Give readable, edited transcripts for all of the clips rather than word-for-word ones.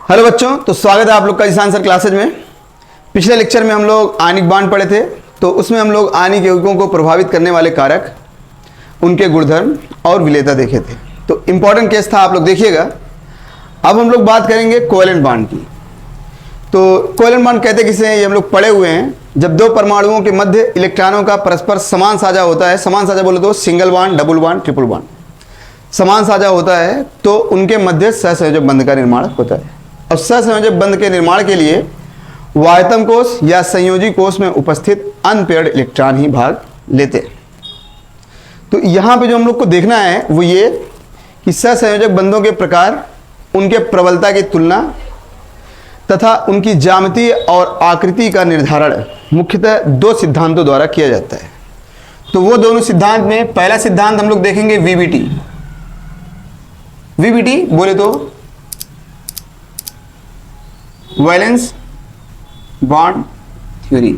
Hello बच्चों, तो स्वागत है आप लोग का इस आंसर क्लासेज में। पिछले लेक्चर में हम लोग आयनिक बांड पढ़े थे, तो उसमें हम लोग आयनिक यौगिकों को प्रभावित करने वाले कारक, उनके गुणधर्म और विलेयता देखे थे। तो इंपॉर्टेंट केस था, आप लोग देखिएगा। अब हम लोग बात करेंगे कोवेलेंट बांड की। तो कोवेलेंट बांड कहते किसे हैं, ये हम लोग पढ़े हुए हैं। जब दो परमाणुओं के मध्य इलेक्ट्रॉनों का परस्पर समान साझा होता है, समान साझा बोले तो single bond, double bond, triple bond, समान साझा होता है, तो उनके मध्य सहसंयोजक बंध का निर्माण होता है। और सहसंयोजक बंध के निर्माण के लिए वायतम कोष या संयोजी कोष में उपस्थित अनपेयर्ड इलेक्ट्रॉन ही भाग लेते हैं। तो यहां पे जो हम लोग को देखना है वो ये कि सहसंयोजक बंधों के प्रकार, उनके प्रबलता की तुलना तथा उनकी ज्यामिति और आकृति का निर्धारण मुख्यतः दो सिद्धांतों द्वारा किया जाता है। तो वो दोनों सिद्धांत में पहला सिद्धांत हम लोग देखेंगे वीबीटी। वीबीटी बोले तो वैलेंस बॉन्ड थ्योरी।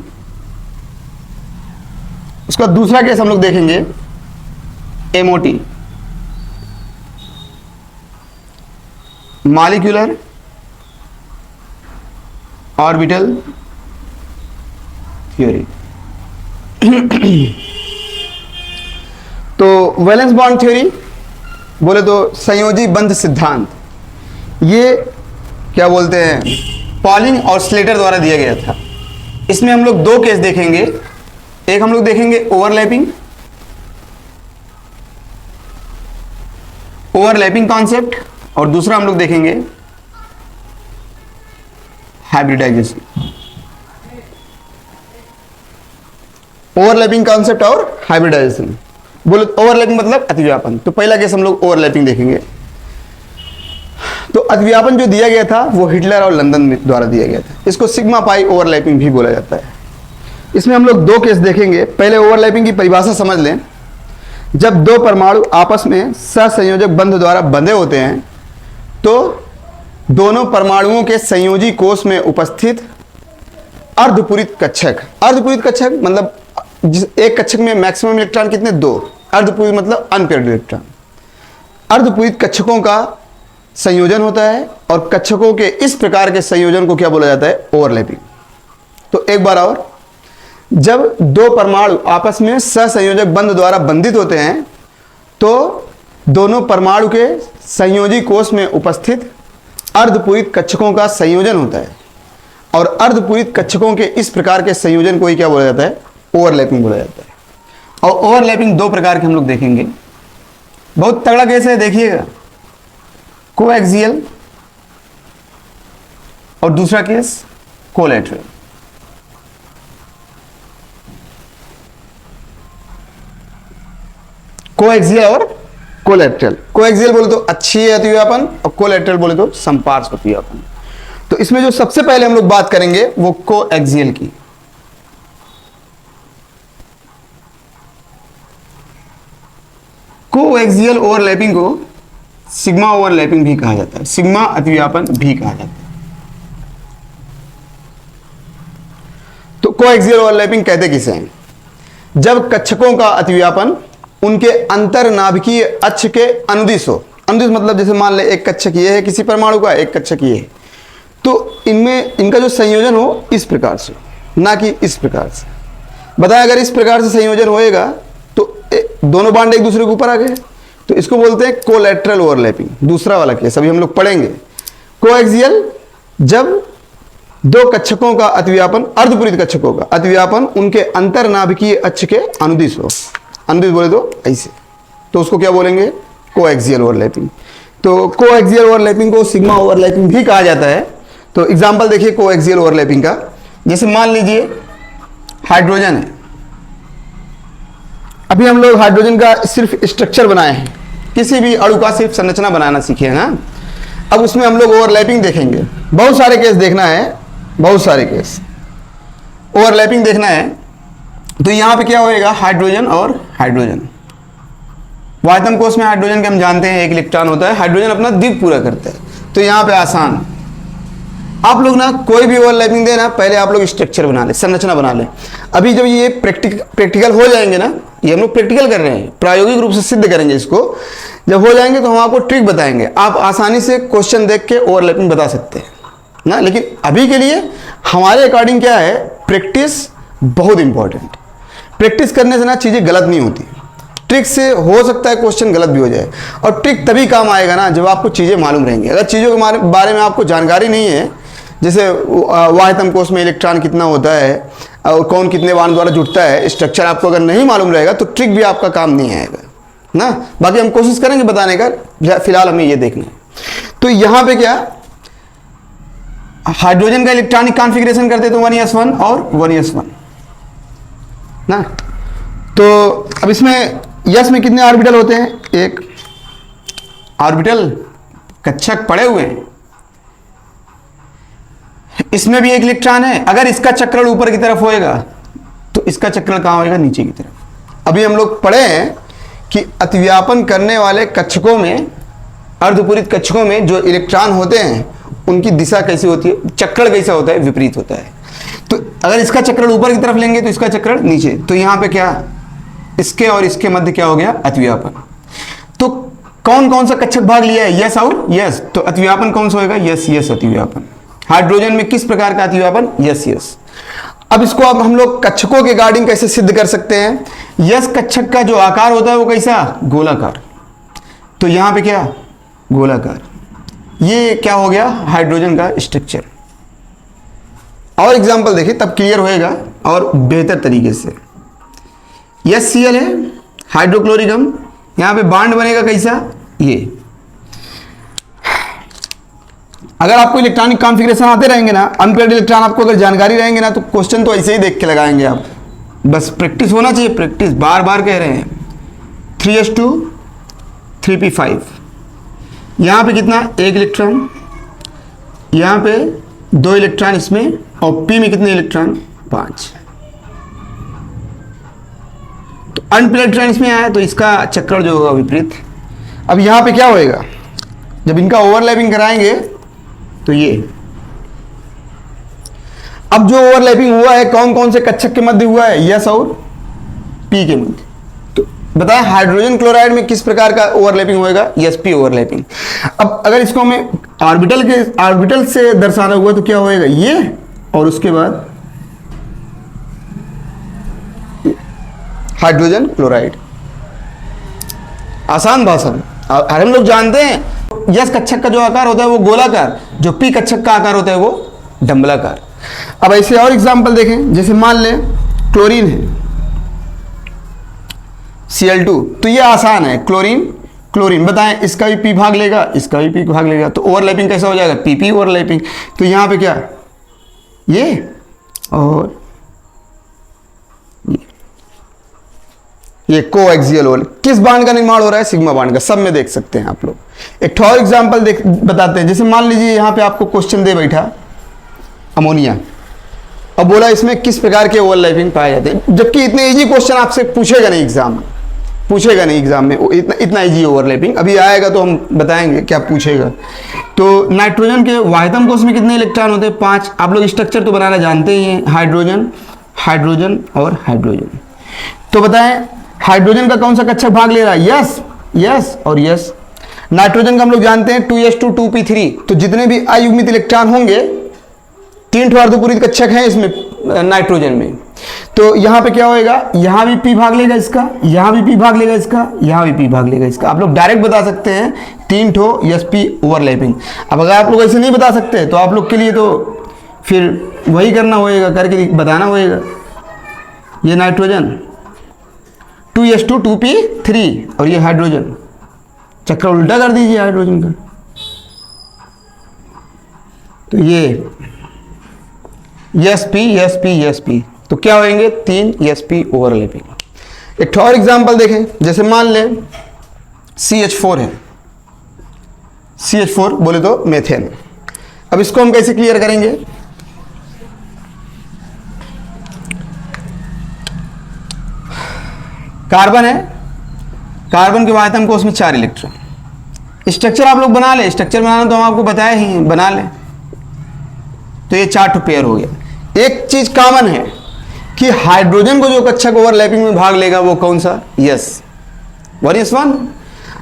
उसका दूसरा केस हम लोग देखेंगे एमओटी, मॉलिक्यूलर ऑर्बिटल थ्योरी। तो वैलेंस बॉन्ड थ्योरी बोले तो संयोजी बंध सिद्धांत, ये क्या बोलते हैं, पॉलिंग और स्लेटर द्वारा दिया गया था। इसमें हम लोग दो केस देखेंगे। एक हम लोग देखेंगे ओवरलैपिंग कॉन्सेप्ट, और दूसरा हम लोग देखेंगे हाइब्रिडाइजेशन। ओवरलैपिंग कॉन्सेप्ट और हाइब्रिडाइजेशन बोले ओवरलैपिंग मतलब अतिव्यापन। तो पहला केस हम लोग ओवरलैपिंग देखेंगे। तो अतिव्यापन जो दिया गया था वो हिटलर और लंदन द्वारा दिया गया था। इसको सिग्मा पाई ओवरलैपिंग भी बोला जाता है। इसमें हम लोग दो केस देखेंगे। पहले ओवरलैपिंग की परिभाषा समझ लें। जब दो परमाणु आपस में सहसंयोजक बंध द्वारा बंधे होते हैं, तो दोनों परमाणुओं के संयोजी कोष में उपस्थित अर्धपूरित कक्षक, अर्धपूरित कक्षक मतलब एक कक्षक में मैक्सिमम इलेक्ट्रॉन कितने, दो। अर्धपूरित मतलब अनपेयर्ड इलेक्ट्रॉन। अर्धपूरित कक्षकों का संयोजन होता है, और कक्षकों के इस प्रकार के संयोजन को क्या बोला जाता है, ओवरलैपिंग। तो एक बार और, जब दो परमाणु आपस में सहसंयोजक बंध द्वारा बंधित होते हैं, तो दोनों परमाणु के संयोजी कोष में उपस्थित अर्धपूरित कक्षकों का संयोजन होता है, और अर्धपूरित कक्षकों के इस प्रकार के संयोजन को ही क्या बोला जाता है, ओवरलैपिंग बोला जाता है। और ओवरलैपिंग दो प्रकार के हम लोग देखेंगे। बहुत तगड़ा केस है, देखिएगा। कोएक्सियल और दूसरा केस कोलैटरल। कोएक्सियल और कोलैटरल। कोएक्सियल बोले तो अच्छी अतिव्यापन, और कोलैटरल बोले तो संपार्श्व अतिव्यापन। तो इसमें जो सबसे पहले हम लोग बात करेंगे वो कोएक्सियल की। कोएक्सियल ओवरलैपिंग को सिग्मा ओवरलैपिंग भी कहा जाता है, सिग्मा अतिव्यापन भी कहा जाता है। तो कोएक्सियल ओवरलैपिंग कहते किसे हैं, जब कक्षकों का अतिव्यापन उनके अंतरनाभिकीय अक्ष के अनुदिश हो। अनुदिश मतलब जैसे मान ले एक कक्षक ये है किसी परमाणु का, एक कक्षक ये है, तो इनमें इनका जो संयोजन हो इस प्रकार से, ना कि इस प्रकार से। बताया अगर इस प्रकार से संयोजन होएगा तो दोनों बांड एक दूसरे के ऊपर आ गए, तो इसको बोलते हैं कोलैटरल ओवरलैपिंग। दूसरा वाला केस अभी हम लोग पढ़ेंगे। कोएक्सियल, जब दो कक्षकों का अतिव्यापन, अर्धपूरित कक्षकों का अतिव्यापन उनके अंतरनाभिकीय अक्ष के अनुदिश हो। अनुदिश बोले तो ऐसे, तो उसको क्या बोलेंगे, कोएक्सियल ओवरलैपिंग। तो कोएक्सियल ओवरलैपिंग को सिग्मा ओवरलैपिंग भी कहा जाता है। तो एग्जाम्पल देखिए कोएक्सियल ओवरलैपिंग का। जैसे मान लीजिए हाइड्रोजन है। अभी हम लोग हाइड्रोजन का सिर्फ स्ट्रक्चर बनाए हैं, किसी भी अणु का सिर्फ संरचना बनाना सीखे हैं ना। अब उसमें हम लोग ओवरलैपिंग देखेंगे। बहुत सारे केस देखना है, बहुत सारे केस ओवरलैपिंग देखना है। तो यहां पे क्या होएगा, हाइड्रोजन और हाइड्रोजन। वायतम कोष में हाइड्रोजन के हम जानते हैं एक इलेक्ट्रॉन होता है, हाइड्रोजन अपना द्वीप पूरा करता है। तो यहां पे आसान, आप लोग ना कोई भी ओवरलैपिंग देना, पहले आप लोग स्ट्रक्चर बना ले, संरचना बना ले। अभी जब ये प्रैक्टिकल हो जाएंगे ना, ये हम लोग प्रैक्टिकल कर रहे हैं, प्रायोगिक रूप से सिद्ध करेंगे इसको। जब हो जाएंगे तो हम आपको ट्रिक बताएंगे, आप आसानी से क्वेश्चन देख के ओवरलैपिंग बता सकते हैं। ना। लेकिन अभी के लिए हमारे अकॉर्डिंग क्या है, प्रैक्टिस बहुत इंपॉर्टेंट। प्रैक्टिस करने से ना चीज़ें गलत नहीं होती। ट्रिक से हो सकता है क्वेश्चन गलत भी हो जाए, और ट्रिक तभी काम आएगा ना जब आपको चीज़ें मालूम रहेंगी। अगर चीज़ों के बारे में आपको जानकारी नहीं है, जैसे वाहितम कोष में इलेक्ट्रॉन कितना होता है और कौन कितने बाण द्वारा जुड़ता है, स्ट्रक्चर आपको अगर नहीं मालूम रहेगा तो ट्रिक भी आपका काम नहीं आएगा ना। बाकी हम कोशिश करेंगे बताने का, फिलहाल हमें ये देखना है। तो यहाँ पे क्या, हाइड्रोजन का इलेक्ट्रॉनिक कॉन्फ़िगरेशन करते तो 1s1 और 1s1 ना। तो अब इसमें यस में कितने ऑर्बिटल होते हैं, एक ऑर्बिटल कक्षक पड़े हुए हैं, इसमें भी एक इलेक्ट्रॉन है। अगर इसका चक्रण ऊपर की तरफ होएगा तो इसका चक्रण कहां होएगा, नीचे की तरफ। अभी हम लोग पढ़े हैं कि अतिव्यापन करने वाले कक्षकों में, अर्धपूरित कक्षकों में जो इलेक्ट्रॉन होते हैं उनकी दिशा कैसी होती है, चक्रण कैसा होता है, विपरीत होता है। तो अगर इसका चक्रण ऊपर की तरफ लेंगे तो इसका चक्रण नीचे। तो यहां पे क्या, इसके और इसके मध्य क्या हो गया, अतिव्यापन। तो कौन कौन सा कक्षक भाग लिया है, यस और यस। तो अतिव्यापन कौन सा होगा, यस यस अतिव्यापन। हाइड्रोजन में किस प्रकार का अतिव्यापन, यस यस। अब इसको अब हम लोग कक्षकों के गार्डिंग कैसे सिद्ध कर सकते हैं। यस कक्षक का जो आकार होता है वो कैसा, गोलाकार। तो यहां पे क्या, गोलाकार। ये क्या हो गया, हाइड्रोजन का स्ट्रक्चर। और एग्जांपल देखिए तब क्लियर होएगा और बेहतर तरीके से। HCl है, हाइड्रोक्लोरिक अम्ल, यहां पे बॉन्ड बनेगा कैसा, ये। अगर आपको इलेक्ट्रॉनिक कॉन्फ़िगरेशन आते रहेंगे ना, अनपेयर्ड इलेक्ट्रॉन आपको अगर जानकारी रहेंगे ना, तो क्वेश्चन तो ऐसे ही देख के लगाएंगे आप। बस प्रैक्टिस होना चाहिए, प्रैक्टिस बार बार कह रहे हैं। 3s2 3p5, यहां पे कितना, एक इलेक्ट्रॉन, यहां पे 2 इलेक्ट्रॉन इसमें, और p में कितने इलेक्ट्रॉन, 5। तो अनपेयर्ड इलेक्ट्रॉन इसमें आया तो इसका चक्कर जो होगा विपरीत। अब यहां पे क्या होएगा, जब इनका ओवरलैपिंग कराएंगे तो ये। अब जो ओवरलैपिंग हुआ है कौन कौन से कक्षक के मध्य हुआ है, यस और पी के मध्य। तो बताएं हाइड्रोजन क्लोराइड में किस प्रकार का ओवरलैपिंग होएगा, यस पी ओवरलैपिंग। अब अगर इसको हमें ऑर्बिटल से दर्शाना हुआ तो क्या होएगा, ये और उसके बाद हाइड्रोजन क्लोराइड। आसान भाषा में हम लोग जानते हैं यस कक्षक का जो आकार होता है वो गोलाकार, जो पी कक्षक का आकार होता है वो डंबलाकार। अब ऐसे और एग्जांपल देखें, जैसे मान लें क्लोरीन है, Cl2, तो ये आसान है, क्लोरीन बताएं, इसका भी पी भाग लेगा, इसका भी पी भाग लेगा, तो ओवरलैपिंग कैसा हो जाएगा, पीपी ओवरलैपिंग। तो यहां पे क्या, ये और ये कोएक्सियल ओवरलैप। किस बांड का निर्माण हो रहा है, सिग्मा बांड का। सब में देख सकते हैं आप लोग। एक और एग्जांपल बताते हैं, जैसे मान लीजिए यहां पे आपको क्वेश्चन दे बैठा अमोनिया, अब बोला इसमें किस प्रकार के ओवरलैपिंग पाए जाते हैं, जबकि इतने इजी क्वेश्चन आपसे पूछेगा नहीं एग्जाम में, इतना इजी ओवरलैपिंग। अभी आएगा तो हम बताएंगे क्या पूछेगा। तो नाइट्रोजन के वाहितम कोष में कितने इलेक्ट्रॉन होते हैं, 5। आप लोग स्ट्रक्चर तो बनाना जानते ही हैं, हाइड्रोजन और हाइड्रोजन। तो बताएं हाइड्रोजन का कौन सा कक्षक भाग ले रहा है, यस और यस। नाइट्रोजन का हम लोग जानते हैं 2s2 2p3। तो जितने भी अयुग्मित इलेक्ट्रॉन होंगे, 3 अर्धपूरित कक्षक हैं इसमें नाइट्रोजन में। तो यहां पे क्या होएगा, यहां भी p भाग लेगा इसका, यहां भी p भाग लेगा इसका, यहां भी p भाग लेगा इसका। आप लोग डायरेक्ट बता सकते हैं 3 ठो sp ओवरलैपिंग। अब अगर आप लोग ऐसे नहीं बता सकते तो आप लोग के लिए तो फिर वही करना होएगा, करके बताना होएगा। ये नाइट्रोजन 2s2 2p3 और ये हाइड्रोजन, चक्र उल्टा कर दीजिए हाइड्रोजन का। तो ये sp, तो क्या होंगे, 3 sp ओवरलैपिंग। एक और एग्जांपल देखें, जैसे मान लें CH4 है, CH4 बोले तो मेथेन। अब इसको हम कैसे क्लियर करेंगे, कार्बन है, कार्बन के वाहितम कोष में 4 इलेक्ट्रॉन। स्ट्रक्चर आप लोग बना ले, स्ट्रक्चर बनाना तो हम आपको बताया ही, बना ले। तो ये 4 पेयर हो गया। एक चीज कॉमन है कि हाइड्रोजन को जो कक्षक ओवरलैपिंग में भाग लेगा वो कौन सा, यस 1s1।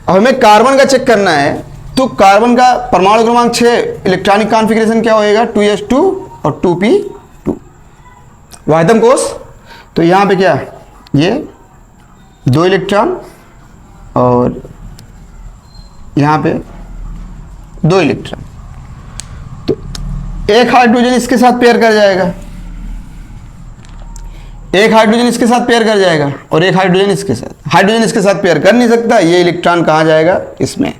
अब हमें कार्बन का चेक करना है तो कार्बन का परमाणु क्रमांक 6 इलेक्ट्रॉनिक कॉन्फ़िगरेशन क्या होएगा 2s2 और 2p2। वाहितम कोष, तो यहाँ पे क्या ये 2 इलेक्ट्रॉन और यहाँ पे 2 इलेक्ट्रॉन, तो एक हाइड्रोजन इसके साथ पेयर कर जाएगा, एक हाइड्रोजन इसके साथ पेयर कर जाएगा और एक हाइड्रोजन इसके साथ। हाइड्रोजन इसके साथ पेयर कर नहीं सकता, ये इलेक्ट्रॉन कहाँ जाएगा इसमें,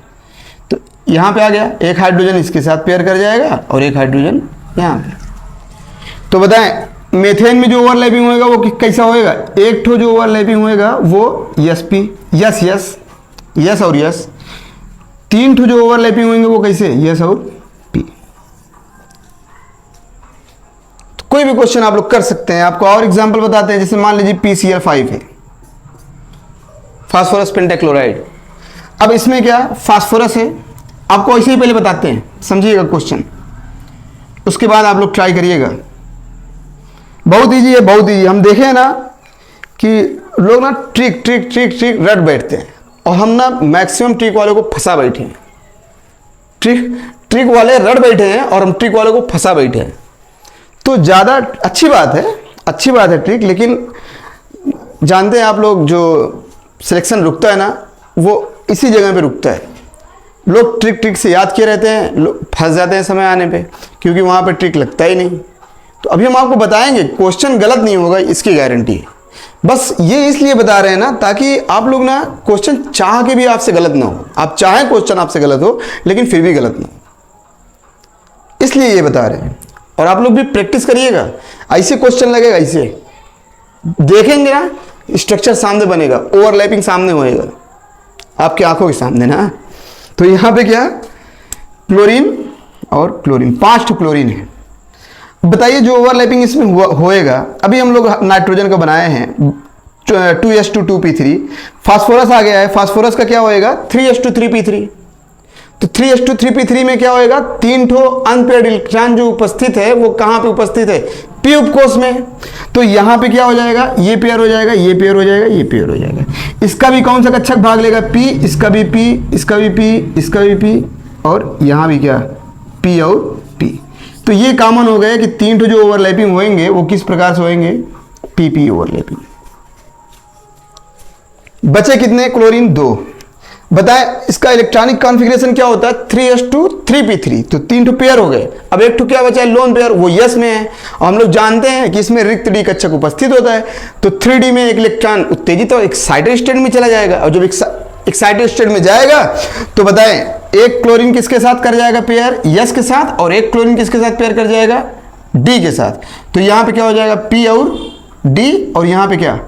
तो यहाँ पे आ गया, एक हाइड्रोजन इसके साथ पेयर कर जाएगा और एक हाइड्रोजन यहाँ पे। तो बताएं मेथेन में जो ओवरलैपिंग होएगा वो कैसा होएगा, एक ठो जो ओवरलैपिंग होएगा वो sp यस यस यस और यस, 3 ठो जो ओवरलैपिंग होंगे वो कैसे यस और p। तो कोई भी क्वेश्चन आप लोग कर सकते हैं। आपको और एग्जांपल बताते हैं, जैसे मान लीजिए PCl5 है, फास्फोरस पेंटाक्लोराइड। अब इसमें क्या फास्फोरस है, आपको ऐसे ही पहले बताते हैं, समझिएगा क्वेश्चन, उसके बाद आप लोग ट्राई करिएगा। बहुत ईजी है, बहुत ईजी। हम देखें ना कि लोग ना ट्रिक ट्रिक ट्रिक ट्रिक रट बैठते हैं और हम ना मैक्सिमम ट्रिक वालों को फंसा बैठे हैं। ट्रिक वाले रट बैठे हैं और हम ट्रिक वालों को फंसा बैठे हैं। तो ज़्यादा अच्छी बात है ट्रिक, लेकिन जानते हैं आप लोग जो सिलेक्शन रुकता है ना वो इसी जगह पे रुकता है। लोग ट्रिक से याद किए रहते हैं, लोग फंस जाते हैं समय आने पे, क्योंकि वहाँ पे ट्रिक लगता ही नहीं। तो अभी हम आपको बताएंगे, क्वेश्चन गलत नहीं होगा इसकी गारंटी है। बस ये इसलिए बता रहे हैं ना ताकि आप लोग ना क्वेश्चन चाह के भी आपसे गलत ना हो। आप चाहें क्वेश्चन आपसे गलत हो लेकिन फिर भी गलत ना हो, इसलिए ये बता रहे हैं। और आप लोग भी प्रैक्टिस करिएगा, ऐसे क्वेश्चन लगेगा, ऐसे देखेंगे ना स्ट्रक्चर सामने बनेगा, ओवरलैपिंग सामने होएगा आपकी आंखों के सामने ना। तो यहाँ पे क्या क्लोरीन और क्लोरीन, 5 क्लोरीन है। बताइए जो ओवरलैपिंग इसमें होएगा, अभी हम लोग नाइट्रोजन का बनाए हैं 2s2 2p3, फास्फोरस आ गया है, फास्फोरस का क्या होएगा 3s2 3p3। तो 3s2 3p3 में क्या होएगा, 3 ठो अनपेयर्ड इलेक्ट्रॉन जो उपस्थित है वो कहाँ पे उपस्थित है, p उपकोष में। तो यहाँ पे क्या हो जाएगा, ये पेयर हो जाएगा, ये पेयर हो जाएगा, ये पेयर हो जाएगा। इसका भी कौन सा कक्षक भाग लेगा p, इसका भी p, इसका भी p, इसका भी p, और यहाँ भी क्या p और p। तो ये कॉमन हो गया कि 3 ठो जो ओवरलैपिंग होंगे वो किस प्रकार से होंगे, pp ओवरलैपिंग। बचे कितने क्लोरीन 2। बताएं इसका इलेक्ट्रॉनिक कॉन्फ़िगरेशन क्या होता है 3s2 3p3। तो 3 ठो पेयर हो गए। अब एक ठो क्या बचा है लोन पेयर, वो यस में है और हम लोग जानते हैं कि इसमें रिक्त डी कक्षक उपस्थित होता है। तो 3d में एक इलेक्ट्रॉन उत्तेजित और एक्साइटेड स्टेट में चला जाएगा, और जब एक्साइटेड स्टेट में जाएगा तो बताएं एक क्लोरीन किसके साथ कर जाएगा पेयर, यस के साथ, और एक क्लोरीन किसके साथ पेयर कर जाएगा, डी के साथ। तो यहां पे क्या हो जाएगा p और डी, और यहां पे क्या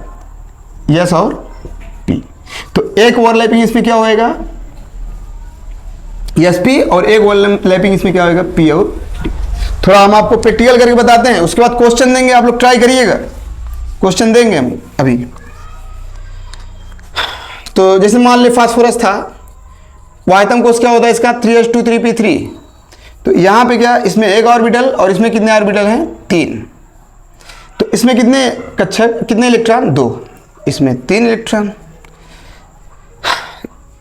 यस और p। तो एक ओवरलैपिंग इसमें क्या होएगा यस p, और एक ओवरलैपिंग इसमें क्या होएगा p और d। थोड़ा हम आपको प्रैक्टिकल करके बताते हैं, उसके बाद क्वेश्चन देंगे, आप लोग ट्राई करिएगा। क्वेश्चन देंगे हम अभी। तो जैसे मान ले फास्फोरस था, वाहितम कोष क्या होता है इसका 3s2 3p3। तो यहां पे क्या इसमें एक ऑर्बिटल और इसमें कितने ऑर्बिटल हैं 3। तो इसमें कितने कक्षक, कितने इलेक्ट्रॉन 2, इसमें 3 इलेक्ट्रॉन।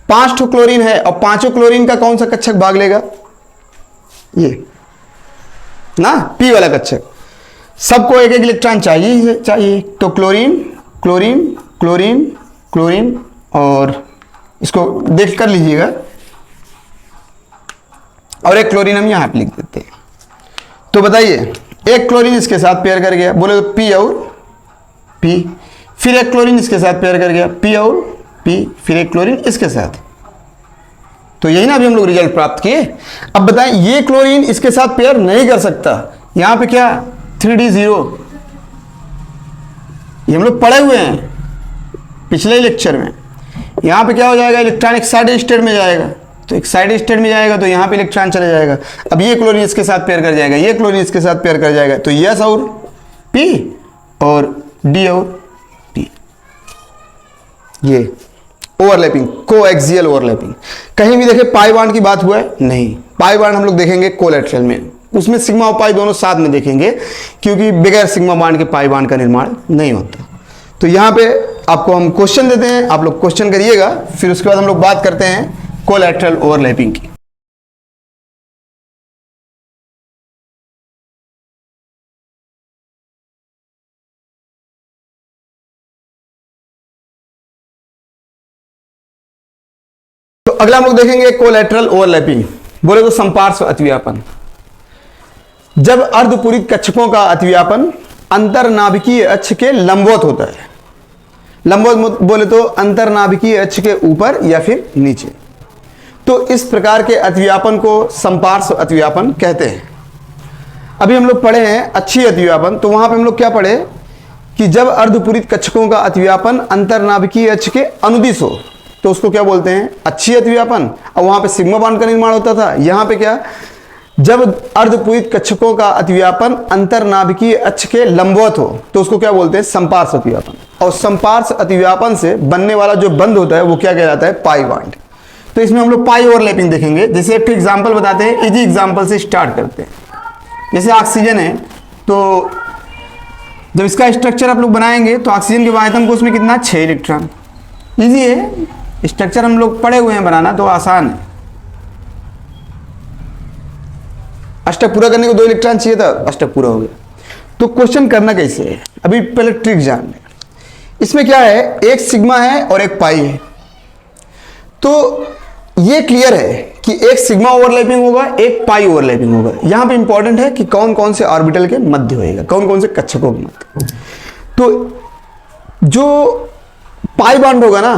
5 ठो क्लोरीन है और 5 क्लोरीन का कौन सा कक्षक भाग लेगा, ये ना p वाला कक्षक। सबको एक एक इलेक्ट्रॉन चाहिए। तो क्लोरीन क्लोरीन क्लोरीन क्लोरीन, और इसको देख कर लीजिएगा, और एक क्लोरीन हम यहां पे लिख देते हैं। तो बताइए एक क्लोरीन इसके साथ पेयर कर गया, बोले तो p और p, फिर एक क्लोरीन इसके साथ पेयर कर गया p और p, फिर एक क्लोरीन इसके साथ। तो यही ना अभी हम लोग रिजल्ट प्राप्त किए। अब बताएं ये क्लोरीन इसके साथ पेयर नहीं कर सकता, यहां पे क्या 3d0, ये हम लोग पढ़े हुए हैं पिछले लेक्चर में। यहां पे क्या हो जाएगा, इलेक्ट्रॉन एक्साइटेड स्टेट में जाएगा। तो एक्साइटेड स्टेट में जाएगा तो यहां पे इलेक्ट्रॉन चले जाएगा। अब ये क्लोरीन इसके साथ पेयर कर जाएगा, ये क्लोरीन इसके साथ पेयर कर जाएगा। तो यस और p और d और p, ये ओवरलैपिंग, कोएक्सियल ओवरलैपिंग। कहीं भी देखे पाई बॉन्ड की बात हुआ है नहीं, पाई बॉन्ड हम लोग देखेंगे कोलैटरल में, उसमें सिग्मा और पाई दोनों साथ में देखेंगे, क्योंकि बगैर सिग्मा बॉन्ड के पाई बॉन्ड का निर्माण नहीं होता। तो यहाँ पे आपको हम क्वेश्चन देते हैं, आप लोग क्वेश्चन करिएगा, फिर उसके बाद हम लोग बात करते हैं कोलैटरल ओवरलैपिंग की। अगला हम लोग देखेंगे कोलैटरल ओवरलैपिंग, बोले तो समपार्श्व अतिव्यापन। जब अर्धपूरित कक्षकों का अतिव्यापन अंतरनाभिकीय अक्ष के लंबवत होता है, लंबवत बोले तो अंतरनाभिकीय अक्ष के ऊपर या फिर नीचे, तो इस प्रकार के अतिव्यापन को समपार्श्व अतिव्यापन कहते हैं। अभी हम लोग पढ़े हैं अक्षीय अतिव्यापन, तो वहां पे हम लोग क्या पढ़े कि जब अर्धपूरित कक्षकों का अतिव्यापन अंतरनाभिकीय अक्ष के अनुदिश हो तो उसको क्या बोलते हैं, अक्षीय अतिव्यापन। और वहां पे सिग्मा बांड का निर्माण होता था, यहां पे क्या, जब अर्धपूरित कक्षकों का अतिव्यापन अंतरनाभिकीय अक्ष के लंबवत हो तो उसको क्या बोलते हैं, समपार्श्व अतिव्यापन। और समपार्श्व अतिव्यापन से बनने वाला जो बंध होता है वो क्या कहलाता है, पाई बांड। तो इसमें हम लोग पाई ओवरलैपिंग देखेंगे। जैसे एक एग्जाम्पल बताते हैं, इजी एग्जाम्पल से स्टार्ट करते हैं। जैसे ऑक्सीजन है, तो जब इसका स्ट्रक्चर आप लोग बनाएंगे तो ऑक्सीजन के आयतन कोश में कितना, 6 इलेक्ट्रॉन। इजी है, स्ट्रक्चर हम लोग पढ़े हुए हैं बनाना, तो आसान है। अष्टक पूरा करने को 2 इलेक्ट्रॉन चाहिए था, अष्टक पूरा हो गया। तो क्वेश्चन करना कैसे है, अभी पहले ट्रिक जान लें। इसमें क्या है, एक सिग्मा है और एक पाई है। तो ये क्लियर है कि एक सिग्मा ओवरलैपिंग होगा, एक पाई ओवरलैपिंग होगा। यहां पे इंपॉर्टेंट है कि कौन कौन से ऑर्बिटल के मध्य होएगा, कौन कौन से कक्षकों के मध्य। तो जो पाई बॉन्ड होगा ना,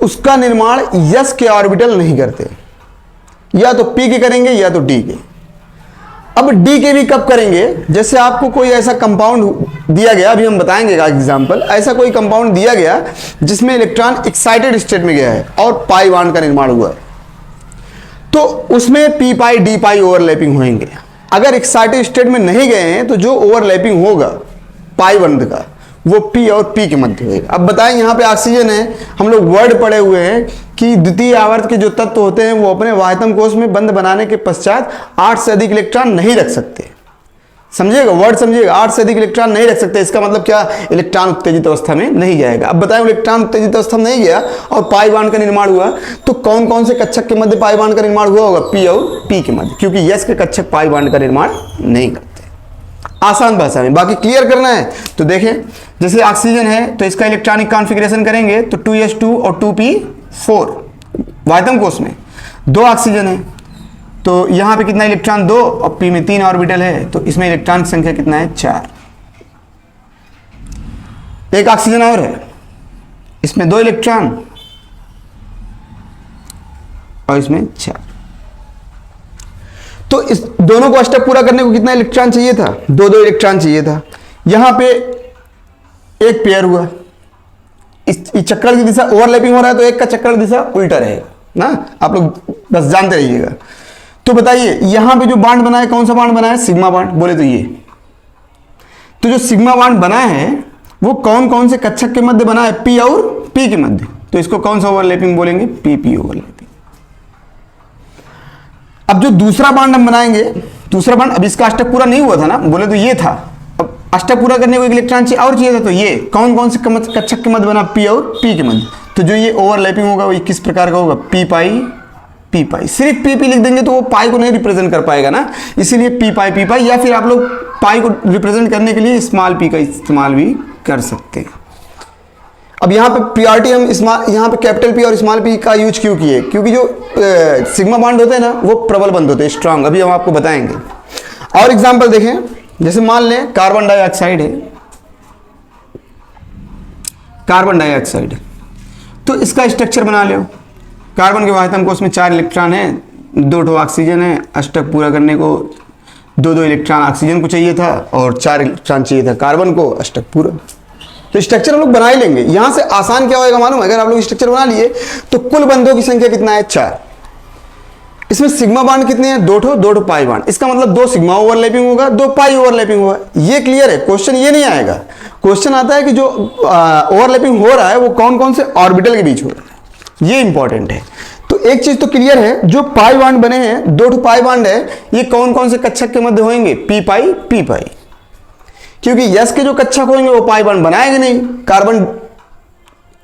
उसका निर्माण यस के ऑर्बिटल नहीं करते, या तो पी के करेंगे या तो डी के। अब डी के भी कब करेंगे, जैसे आपको कोई ऐसा कंपाउंड दिया गया, अभी हम बताएंगे का एग्जांपल, ऐसा कोई कंपाउंड दिया गया जिसमें इलेक्ट्रॉन एक्साइटेड स्टेट में गया है और पाई बॉन्ड का निर्माण हुआ है, तो उसमें पी पाई डी पाई ओवरलैपिंग होंगे। अगर एक्साइटेड स्टेट में नहीं गए हैं तो जो ओवरलैपिंग होगा पाई बॉन्ड का वो पी और पी के मध्य होगा। अब बताएं, यहाँ पे ऑक्सीजन है, हम लोग वर्ड पढ़े हुए हैं कि द्वितीय आवर्त के जो तत्व होते हैं वो अपने वायतम कोश में बंध बनाने के पश्चात 8 से अधिक इलेक्ट्रॉन नहीं रख सकते। समझिएगा, वर्ड समझिएगा, 8 से अधिक इलेक्ट्रॉन नहीं रख सकते। इसका मतलब क्या, इलेक्ट्रॉन उत्तेजित अवस्था में नहीं जाएगा। अब बताएं, इलेक्ट्रॉन उत्तेजित अवस्था में नहीं गया और पाई बॉन्ड का निर्माण हुआ, तो कौन कौन से कक्षक के मध्य पाई बॉन्ड का निर्माण हुआ होगा, पी और पी के मध्य, क्योंकि यस के कक्षक पाई बॉन्ड का निर्माण नहीं करते। आसान भाषा में, बाकी क्लियर करना है तो देखें। जैसे ऑक्सीजन है तो इसका इलेक्ट्रॉनिक कॉन्फ़िगरेशन करेंगे तो 2s2 और 2p4 वायतम कोश में 2 ऑक्सीजन है, तो यहां पे कितना इलेक्ट्रॉन, 2, और p में 3 ऑर्बिटल है, तो इसमें इलेक्ट्रॉन की संख्या कितना है, 4। एक ऑक्सीजन और है, इसमें 2 इलेक्ट्रॉन और इसमें 4। तो इस दोनों को अष्टक पूरा करने को कितना इलेक्ट्रॉन चाहिए था, 2 इलेक्ट्रॉन चाहिए था। यहां पे एक पेयर हुआ, इस चक्कर की दिशा ओवरलैपिंग हो रहा है तो एक का चक्कर दिशा उल्टा रहेगा ना, आप लोग बस जानते रहिएगा। तो बताइए यहां पे जो बांड बना है, कौन सा बांड बना है, सिग्मा बांड, बोले तो ये। तो जो सिग्मा बांड बना है वो कौन कौन से कक्षक के मध्य बना है, पी और पी के मध्य, तो इसको कौन सा ओवरलैपिंग बोलेंगे, पी पी ओवरलैपिंग। अब जो दूसरा बांड हम बनाएंगे, दूसरा बांड, अब इसका अष्टक पूरा नहीं हुआ था ना, बोले तो ये था। अब अष्टक पूरा करने को एक इलेक्ट्रॉन चाहिए और चाहिए था, तो ये कौन कौन से कक्षक के मध्य बना, पी और पी के मध्य। तो जो ये ओवरलैपिंग होगा वो किस प्रकार का होगा, पी पाई पी पाई। सिर्फ पी पी लिख देंगे तो वो पाई को नहीं रिप्रेजेंट कर पाएगा ना, इसीलिए पी पाई, या फिर आप लोग पाई को रिप्रेजेंट करने के लिए स्मॉल पी का इस्तेमाल भी कर सकते हैं। अब यहाँ पे प्रियोरिटी हम स्मॉल, यहाँ पे कैपिटल पी और स्मॉल पी का यूज क्यों किए, क्योंकि जो सिग्मा बॉन्ड होते हैं ना वो प्रबल बंध होते हैं, स्ट्रांग, अभी हम आपको बताएंगे। और एग्जांपल देखें, जैसे मान लें कार्बन डाइऑक्साइड है, कार्बन डाइऑक्साइड, तो इसका स्ट्रक्चर बना लो। कार्बन के वायतम कोश में 4 इलेक्ट्रॉन है, 2 ऑक्सीजन है, अष्टक पूरा करने को 2 इलेक्ट्रॉन ऑक्सीजन को चाहिए था और 4 इलेक्ट्रॉन चाहिए था कार्बन को, अष्टक पूरा। तो स्ट्रक्चर हम लोग बना ही लेंगे। यहां से आसान क्या होगा मालूम है, अगर आप लोग स्ट्रक्चर बना लिए तो कुल बंधों की संख्या कितना है, 4। इसमें सिग्मा बॉन्ड कितने हैं, 2 पाई बॉन्ड, इसका मतलब 2 सिग्मा ओवरलैपिंग होगा, 2 पाई ओवरलैपिंग होगा। ये क्लियर है, क्वेश्चन ये नहीं आएगा। क्वेश्चन आता है कि जो ओवरलैपिंग हो रहा है वो कौन कौन से ऑर्बिटल के बीच हो रहा है, ये इंपॉर्टेंट है। तो एक चीज तो क्लियर है, जो पाई बॉन्ड बने हैं, 2 पाई बॉन्ड है, ये कौन कौन से कक्षक के मध्य होंगे, पी पाई पी पाई, क्योंकि यस के जो कक्षक होंगे वो पाई बॉन्ड बनाएंगे नहीं। कार्बन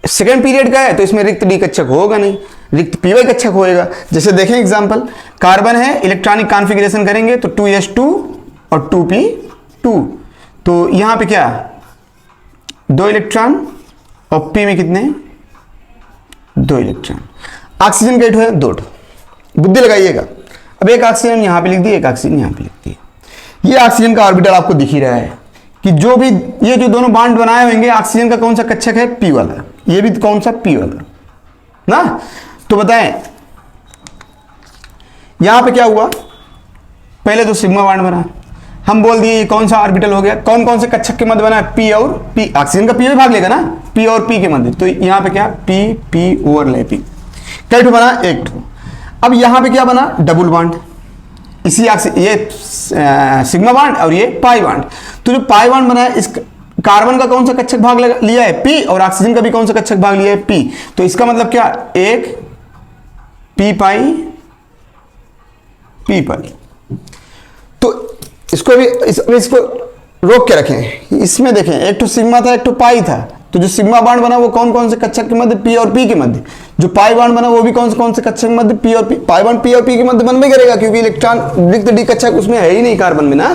सेकेंड पीरियड का है तो इसमें रिक्त डी कक्षक होगा नहीं, रिक्त पी वाई कक्षक होएगा। जैसे देखें एग्जांपल, कार्बन है, इलेक्ट्रॉनिक कॉन्फ़िगरेशन करेंगे तो 2s2 और 2p2, तो यहां पे क्या 2 इलेक्ट्रॉन और पी में कितने, 2 इलेक्ट्रॉन। ऑक्सीजन के है 2 बुद्धि लगाइएगा। अब एक ऑक्सीजन यहां पे लिख दी, एक ऑक्सीजन यहां पे लिख दी। ये ऑक्सीजन का ऑर्बिटल आपको दिख ही रहा है कि जो भी ये जो दोनों बॉन्ड बनाए होंगे, ऑक्सीजन का कौन सा कक्षक है, p वाला, ये भी कौन सा, p वाला ना। तो बताएं यहां पे क्या हुआ, पहले तो सिग्मा बॉन्ड बना, हम बोल दिए ये कौन सा ऑर्बिटल हो गया, कौन कौन से कक्षक के मध्य बना है, p और p, ऑक्सीजन का p भी भाग लेगा ना, p और p के मध्य। तो यहां पे क्या, p ओवरलैपिंग, कैसे बना, एक ठो। अब यहां पे क्या बना, डबल बॉन्ड, इसी ये सिग्मा बॉन्ड और ये पाई बॉन्ड। तो जो पाई बॉन्ड बना है, इस कार्बन का कौन सा कक्षक भाग लिया है, p, और ऑक्सीजन का भी कौन सा कक्षक भाग लिया है, p। तो इसका मतलब क्या, एक p पाई p पाई। तो इसको भी इसको रोक के रखें, इसमें देखें एक तो सिग्मा था, एक तो पाई था। तो जो सिग्मा बॉन्ड बना वो कौन कौन से कक्षक के मध्य, p और p के मध्य। जो पाई बॉन्ड बना वो भी कौन से कक्षक के मध्य, p और p। पाई बॉन्ड p और p के मध्य बनबे करेगा, क्योंकि इलेक्ट्रॉन रिक्त डी कक्षक उसमें है ही नहीं कार्बन में ना।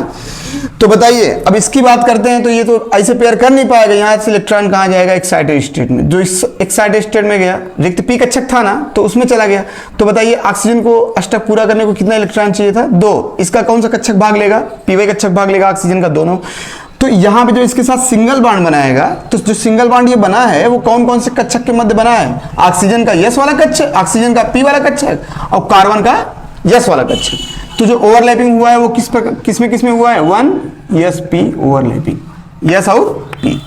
तो बताइए अब इसकी बात करते हैं, तो ये तो ऐसे पेयर कर नहीं पाएगा, यहाँ से इलेक्ट्रॉन कहाँ जाएगा, एक्साइटेड स्टेट में। जो इस एक्साइटेड स्टेट में गया, रिक्त p कक्षक था ना, तो उसमें चला गया। तो बताइए ऑक्सीजन को अष्टक पूरा करने को कितना इलेक्ट्रॉन चाहिए था, 2। इसका कौन सा कक्षक भाग लेगा, py कक्षक भाग लेगा, ऑक्सीजन का दोनों। तो यहां पे जो इसके साथ सिंगल बॉन्ड बनाएगा, तो जो सिंगल बॉन्ड ये बना है वो कौन कौन से कक्षक के मध्य बना है, ऑक्सीजन का यस वाला कक्षक, ऑक्सीजन का p वाला कक्षक, और कार्बन का यस वाला कक्षक। तो जो ओवरलैपिंग हुआ है वो किस में हुआ है, 1 यस p ओवरलैपिंग, यस और p।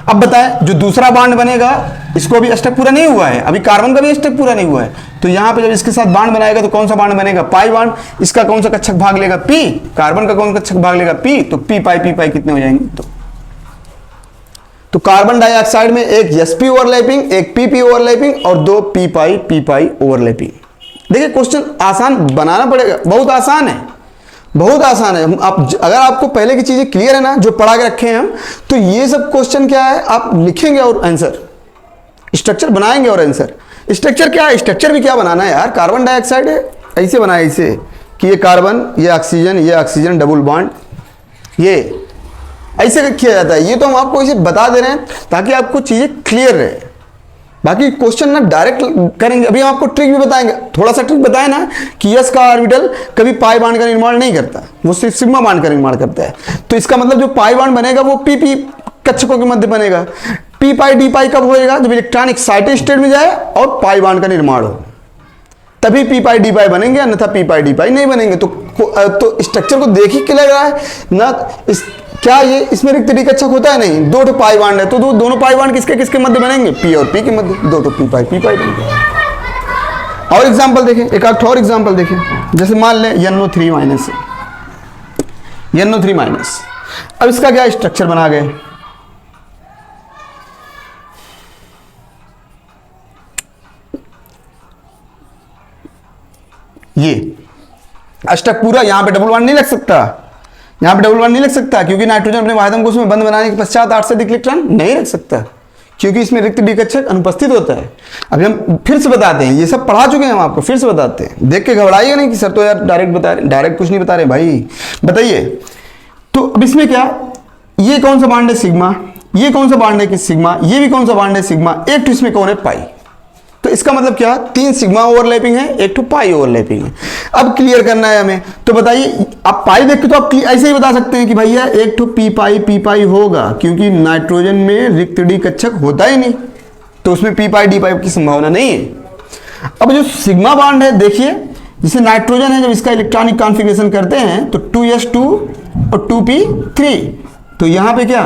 अब बताएं जो दूसरा बॉन्ड बनेगा, इसको अभी अष्टक पूरा नहीं हुआ है, अभी कार्बन का भी अष्टक पूरा नहीं हुआ है। तो यहां पे जब इसके साथ बॉन्ड बनाएगा तो कौन सा बॉन्ड बनेगा, पाई बॉन्ड। इसका कौन सा कक्षक भाग लेगा, p, कार्बन का कौन सा कक्षक भाग लेगा, p। तो p पाई कितने हो जाएंगे, तो कार्बन डाइऑक्साइड में एक sp ओवरलैपिंग, एक pp ओवरलैपिंग और 2 p पाई ओवरलैपिंग। देखिए क्वेश्चन आसान बनाना पड़ेगा, बहुत आसान है, बहुत आसान है। अगर आपको पहले की चीजें क्लियर है ना, जो पढ़ा के रखे हैं हम, तो ये सब क्वेश्चन क्या है, आप लिखेंगे और आंसर, स्ट्रक्चर बनाएंगे और आंसर। स्ट्रक्चर क्या है, स्ट्रक्चर भी क्या बनाना है यार, कार्बन डाइऑक्साइड है, ऐसे बनाए, ऐसे कि ये कार्बन, ये ऑक्सीजन डबल बॉन्ड, ये ऐसे किया जाता है। ये तो हम आपको इसे बता दे रहे हैं ताकि आपको चीजें क्लियर रहे। बाकी क्वेश्चन ना डायरेक्ट करेंगे, अभी हम आपको ट्रिक भी बताएंगे, थोड़ा सा ट्रिक बताए ना कि यस का ऑर्बिटल कभी पाई बॉन्ड का निर्माण नहीं करता, वो सिर्फ सिग्मा बॉन्ड का निर्माण करता है। तो इसका मतलब जो पाई बॉन्ड बनेगा वो p कक्षकों के मध्य बनेगा। p पाई d पाई कब होएगा, जब इलेक्ट्रॉन एक्साइटेड स्टेट में जाए और पाई बॉन्ड का निर्माण हो, तभी p पाई d पाई बनेंगे, अन्यथा p पाई d पाई नहीं बनेंगे। तो स्ट्रक्चर को देख ही के लग रहा है ना, क्या ये इसमें रिक्त डी कक्षक होता है, नहीं, 2 पाई बॉन्ड है, तो दोनों पाई बॉन्ड किसके मध्य बनेंगे, p और p के मध्य, 2 p पाई बनेंगे। और एग्जांपल देखें, एक और एग्जांपल देखें, जैसे मान लें NO3 माइनस, NO3 माइनस। अब इसका क्या स्ट्रक्चर बना गए, ये अष्टक पूरा, यहां पे डबल बॉन्ड नहीं लग सकता, यहां पे डबल बॉन्ड नहीं लग सकता, क्योंकि नाइट्रोजन अपने वाहिदम को उसमें बंद बनाने के पश्चात 8 से अधिक इलेक्ट्रॉन नहीं रख सकता, क्योंकि इसमें रिक्त डी कक्षक अनुपस्थित होता है। अभी हम फिर से बताते हैं, ये सब पढ़ा चुके हैं हम आपको, फिर से बताते हैं, देख के घबराइएगा नहीं कि सर तो यार डायरेक्ट बता रहे, डायरेक्ट कुछ नहीं बता रहे भाई, बताइए। तो अब इसमें क्या, ये कौन सा बॉन्ड है, सिग्मा, ये कौन सा बॉन्ड है कि सिग्मा, ये भी कौन सा बॉन्ड है, सिग्मा, एक तो इसमें कौन है, पाई। तो इसका मतलब क्या, 3 सिग्मा ओवरलैपिंग है, एक तो पाई ओवरलैपिंग है। अब क्लियर करना है हमें, तो बताइए, आप पाई देख के तो आप ऐसे ही बता सकते हैं कि भैया एक तो p पाई होगा, क्योंकि नाइट्रोजन में रिक्त डी कक्षक होता ही नहीं, तो उसमें p पाई d पाई की संभावना नहीं है। अब जो सिग्मा बॉन्ड है, देखिए जिसे नाइट्रोजन है, जब इसका इलेक्ट्रॉनिक कॉन्फ़िगरेशन करते हैं तो 2s2 और 2p3, तो यहां पे क्या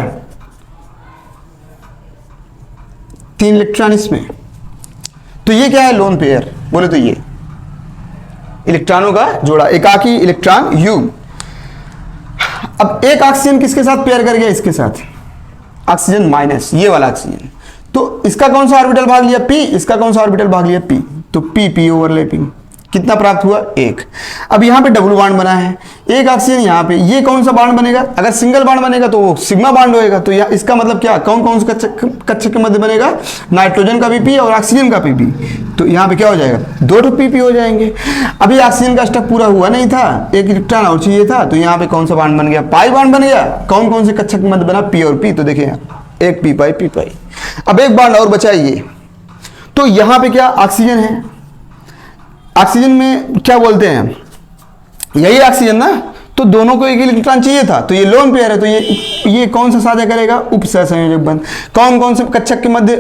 3 इलेक्ट्रॉन इसमें, तो ये क्या है, लोन पेयर बोले तो ये इलेक्ट्रॉनों का जोड़ा, एकाकी इलेक्ट्रॉन युग्म। अब एक ऑक्सीजन किसके साथ पेयर कर गया, इसके साथ, ऑक्सीजन माइनस, ये वाला ऑक्सीजन, तो इसका कौन सा ऑर्बिटल भाग लिया, p, इसका कौन सा ऑर्बिटल भाग लिया, p, तो p ओवरलैपिंग, कितना प्राप्त हुआ, 1। अब यहाँ पे डबल बॉन्ड बना है, एक ऑक्सीजन यहाँ पे, ये कौन सा बॉन्ड बनेगा, अगर सिंगल बॉन्ड बनेगा तो वो सिग्मा बॉन्ड होएगा। तो यहाँ इसका मतलब क्या, कौन कौन से कक्षक के मध्य बनेगा, नाइट्रोजन का भी p और ऑक्सीजन का भी p। तो यहाँ पे क्या हो जाएगा, 2 p हो जाएंगे। अभी ऑक्सीजन का अष्टक पूरा हुआ नहीं था, एक इलेक्ट्रॉन और चाहिए था, तो यहाँ पे कौन सा बॉन्ड बन गया, पाई बॉन्ड बन गया। कौन कौन से कक्षक के मध्य बना, p और p, तो देखिए एक p पाई। अब एक बॉन्ड और बचा ये, तो यहाँ पे क्या ऑक्सीजन है, ऑक्सीजन में क्या बोलते हैं, यही ऑक्सीजन ना, तो दोनों को एक इलेक्ट्रॉन चाहिए था, तो ये लोन पेयर है, तो ये कौन सा साझा करेगा, उपसहसंयोजक बंध। कौन कौन से कक्षक के मध्य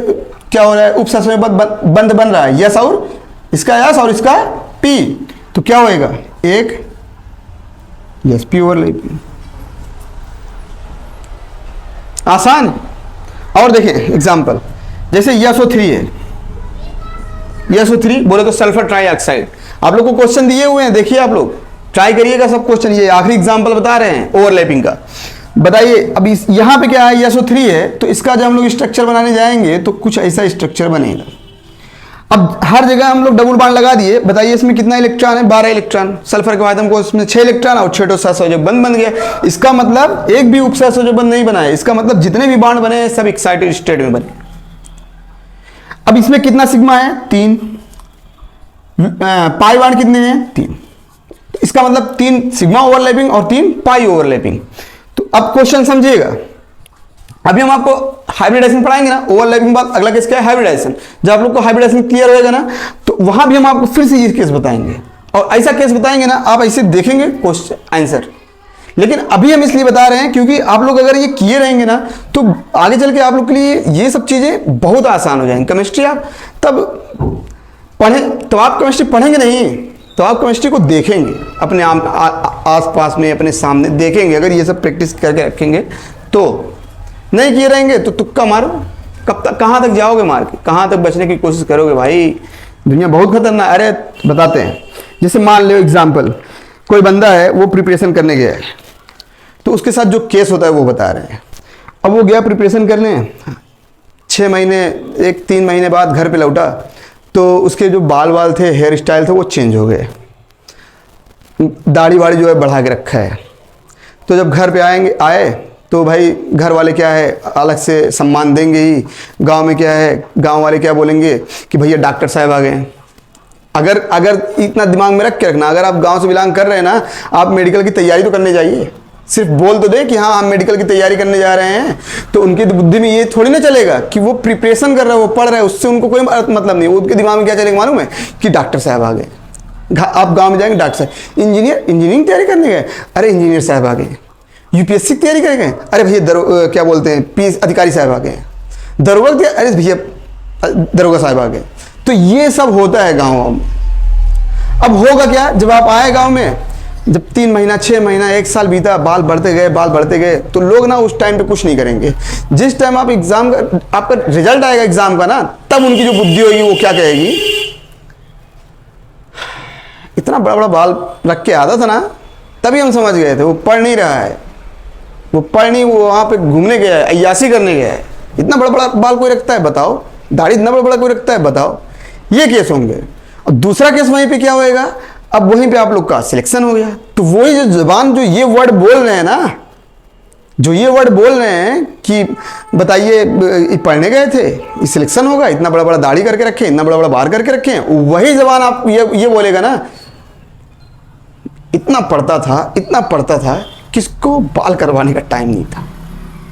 क्या हो रहा है, उपसहसंयोजक बंध बन रहा है, यस और इसका यस और इसका पी, तो क्या होएगा, एक यस पी ओवरलैपिंग। आसान है। और देखिए एग्जांपल, जैसे SO3 है, SO3 बोले तो सल्फर ट्राईऑक्साइड। आप लोग को क्वेश्चन दिए हुए हैं, देखिए आप लोग ट्राई करिएगा सब क्वेश्चन, ये आखिरी एग्जांपल बता रहे हैं ओवरलैपिंग का। बताइए अब यहां पे क्या है, SO3 है, तो इसका जब हम लोग स्ट्रक्चर बनाने जाएंगे तो कुछ ऐसा स्ट्रक्चर बनेगा। अब हर जगह हम लोग डबल बॉन्ड लगा दिए, बताइए इसमें कितना इलेक्ट्रॉन है, 12 इलेक्ट्रॉन। सल्फर के बाद हमको इसमें 6 इलेक्ट्रॉन और 6 सहसंयोजक बंध बन गया। इसका मतलब एक भी उपसहसंयोजक बंध नहीं बना है, इसका मतलब जितने भी बॉन्ड बने हैं सब एक्साइटेड स्टेट में बने। अब इसमें कितना सिग्मा है, 3, पाई बॉन्ड कितने हैं, 3, इसका मतलब 3 सिग्मा ओवरलैपिंग और 3 पाई ओवरलैपिंग। तो अब क्वेश्चन समझिएगा, अभी हम आपको हाइब्रिडाइजेशन पढ़ाएंगे ना, ओवरलैपिंग बाद अगला केस क्या है, हाइब्रिडाइजेशन। जब आप लोग को हाइब्रिडाइजेशन क्लियर होएगा ना, तो वहां भी हम आपको फिर से ये केस बताएंगे, और ऐसा केस बताएंगे ना आप ऐसे देखेंगे क्वेश्चन आंसर। लेकिन अभी हम इसलिए बता रहे हैं क्योंकि आप लोग अगर ये किए रहेंगे ना, तो आगे चल के आप लोग के लिए ये सब चीजें बहुत आसान हो जाएंगी। केमिस्ट्री आप तब पढ़े तो आप केमिस्ट्री पढ़ेंगे नहीं, तो आप केमिस्ट्री को देखेंगे अपने आस पास में, अपने सामने देखेंगे। अगर ये सब प्रैक्टिस करके रखेंगे तो, नहीं किए रहेंगे तो तुक्का मारो, कब तक कहाँ तक जाओगे मार के, कहाँ तक बचने की कोशिश करोगे भाई, दुनिया बहुत खतरनाक। अरे बताते हैं, जैसे मान लो एग्जाम्पल, कोई बंदा है वो प्रिपरेशन करने गया है, तो उसके साथ जो केस होता है वो बता रहे हैं। अब वो गया प्रिपरेशन करने, 6 महीने 3 महीने बाद घर पे लौटा, तो उसके जो बाल थे, हेयर स्टाइल थे, वो चेंज हो गए, दाढ़ी वाड़ी जो है बढ़ा के रखा है। तो जब घर पे आए तो भाई घर वाले क्या है अलग से सम्मान देंगे ही, गांव में क्या है, गांव वाले क्या बोलेंगे कि भैया डॉक्टर साहब आ गए। अगर इतना दिमाग में रख के रखना, अगर आप गांव से बिलोंग कर रहे हैं ना, आप मेडिकल की तैयारी तो करने जाइए, सिर्फ बोल तो दे कि हाँ हम मेडिकल की तैयारी करने जा रहे हैं, तो उनकी बुद्धि में ये थोड़ी ना चलेगा कि वो प्रिपरेशन कर रहा है, वो पढ़ रहा है, उससे उनको कोई मतलब नहीं। उनके दिमाग में क्या चलेगा मालूम है, कि डॉक्टर साहब आ गए। आप गाँव में जाएंगे, डॉक्टर साहब, इंजीनियरिंग तैयारी करने गए, अरे इंजीनियर साहब आ गए। UPSC की तैयारी करेंगे, अरे भैया क्या बोलते हैं PS अधिकारी साहब आ गए। दरोगा की, अरे भैया दरोगा साहब आ गए। तो ये सब होता है गाँव में। अब होगा क्या, जब आप आए गाँव में, जब 3 महीना 6 महीना 1 साल बीता, बाल बढ़ते गए, तो लोग ना उस टाइम पे कुछ नहीं करेंगे। जिस टाइम आप एग्जाम का आपका रिजल्ट आएगा एग्जाम का ना, तब उनकी जो बुद्धि होगी वो क्या कहेगी, इतना बड़ा बड़ा बाल रख के आता था ना, तभी हम समझ गए थे वो पढ़ नहीं रहा है, वो वहां पे घूमने गया है, अय्यासी करने गया है। इतना बड़ा बड़ा बाल कोई रखता है बताओ, दाढ़ी इतना बड़ा बड़ा कोई रखता है बताओ, ये केस होंगे। और दूसरा केस वहीं पे क्या होएगा, अब वहीं पे आप लोग का सिलेक्शन हो गया, तो वही जो जुबान जो ये वर्ड बोल रहे हैं ना, जो ये वर्ड बोल रहे हैं कि बताइए पढ़ने गए थे, सिलेक्शन होगा, इतना बड़ा बड़ा दाढ़ी करके रखे, इतना बड़ा बड़ा बाल करके रखे, वही जबान आप ये बोलेगा ना, इतना पढ़ता था, किसको बाल करवाने का टाइम नहीं था,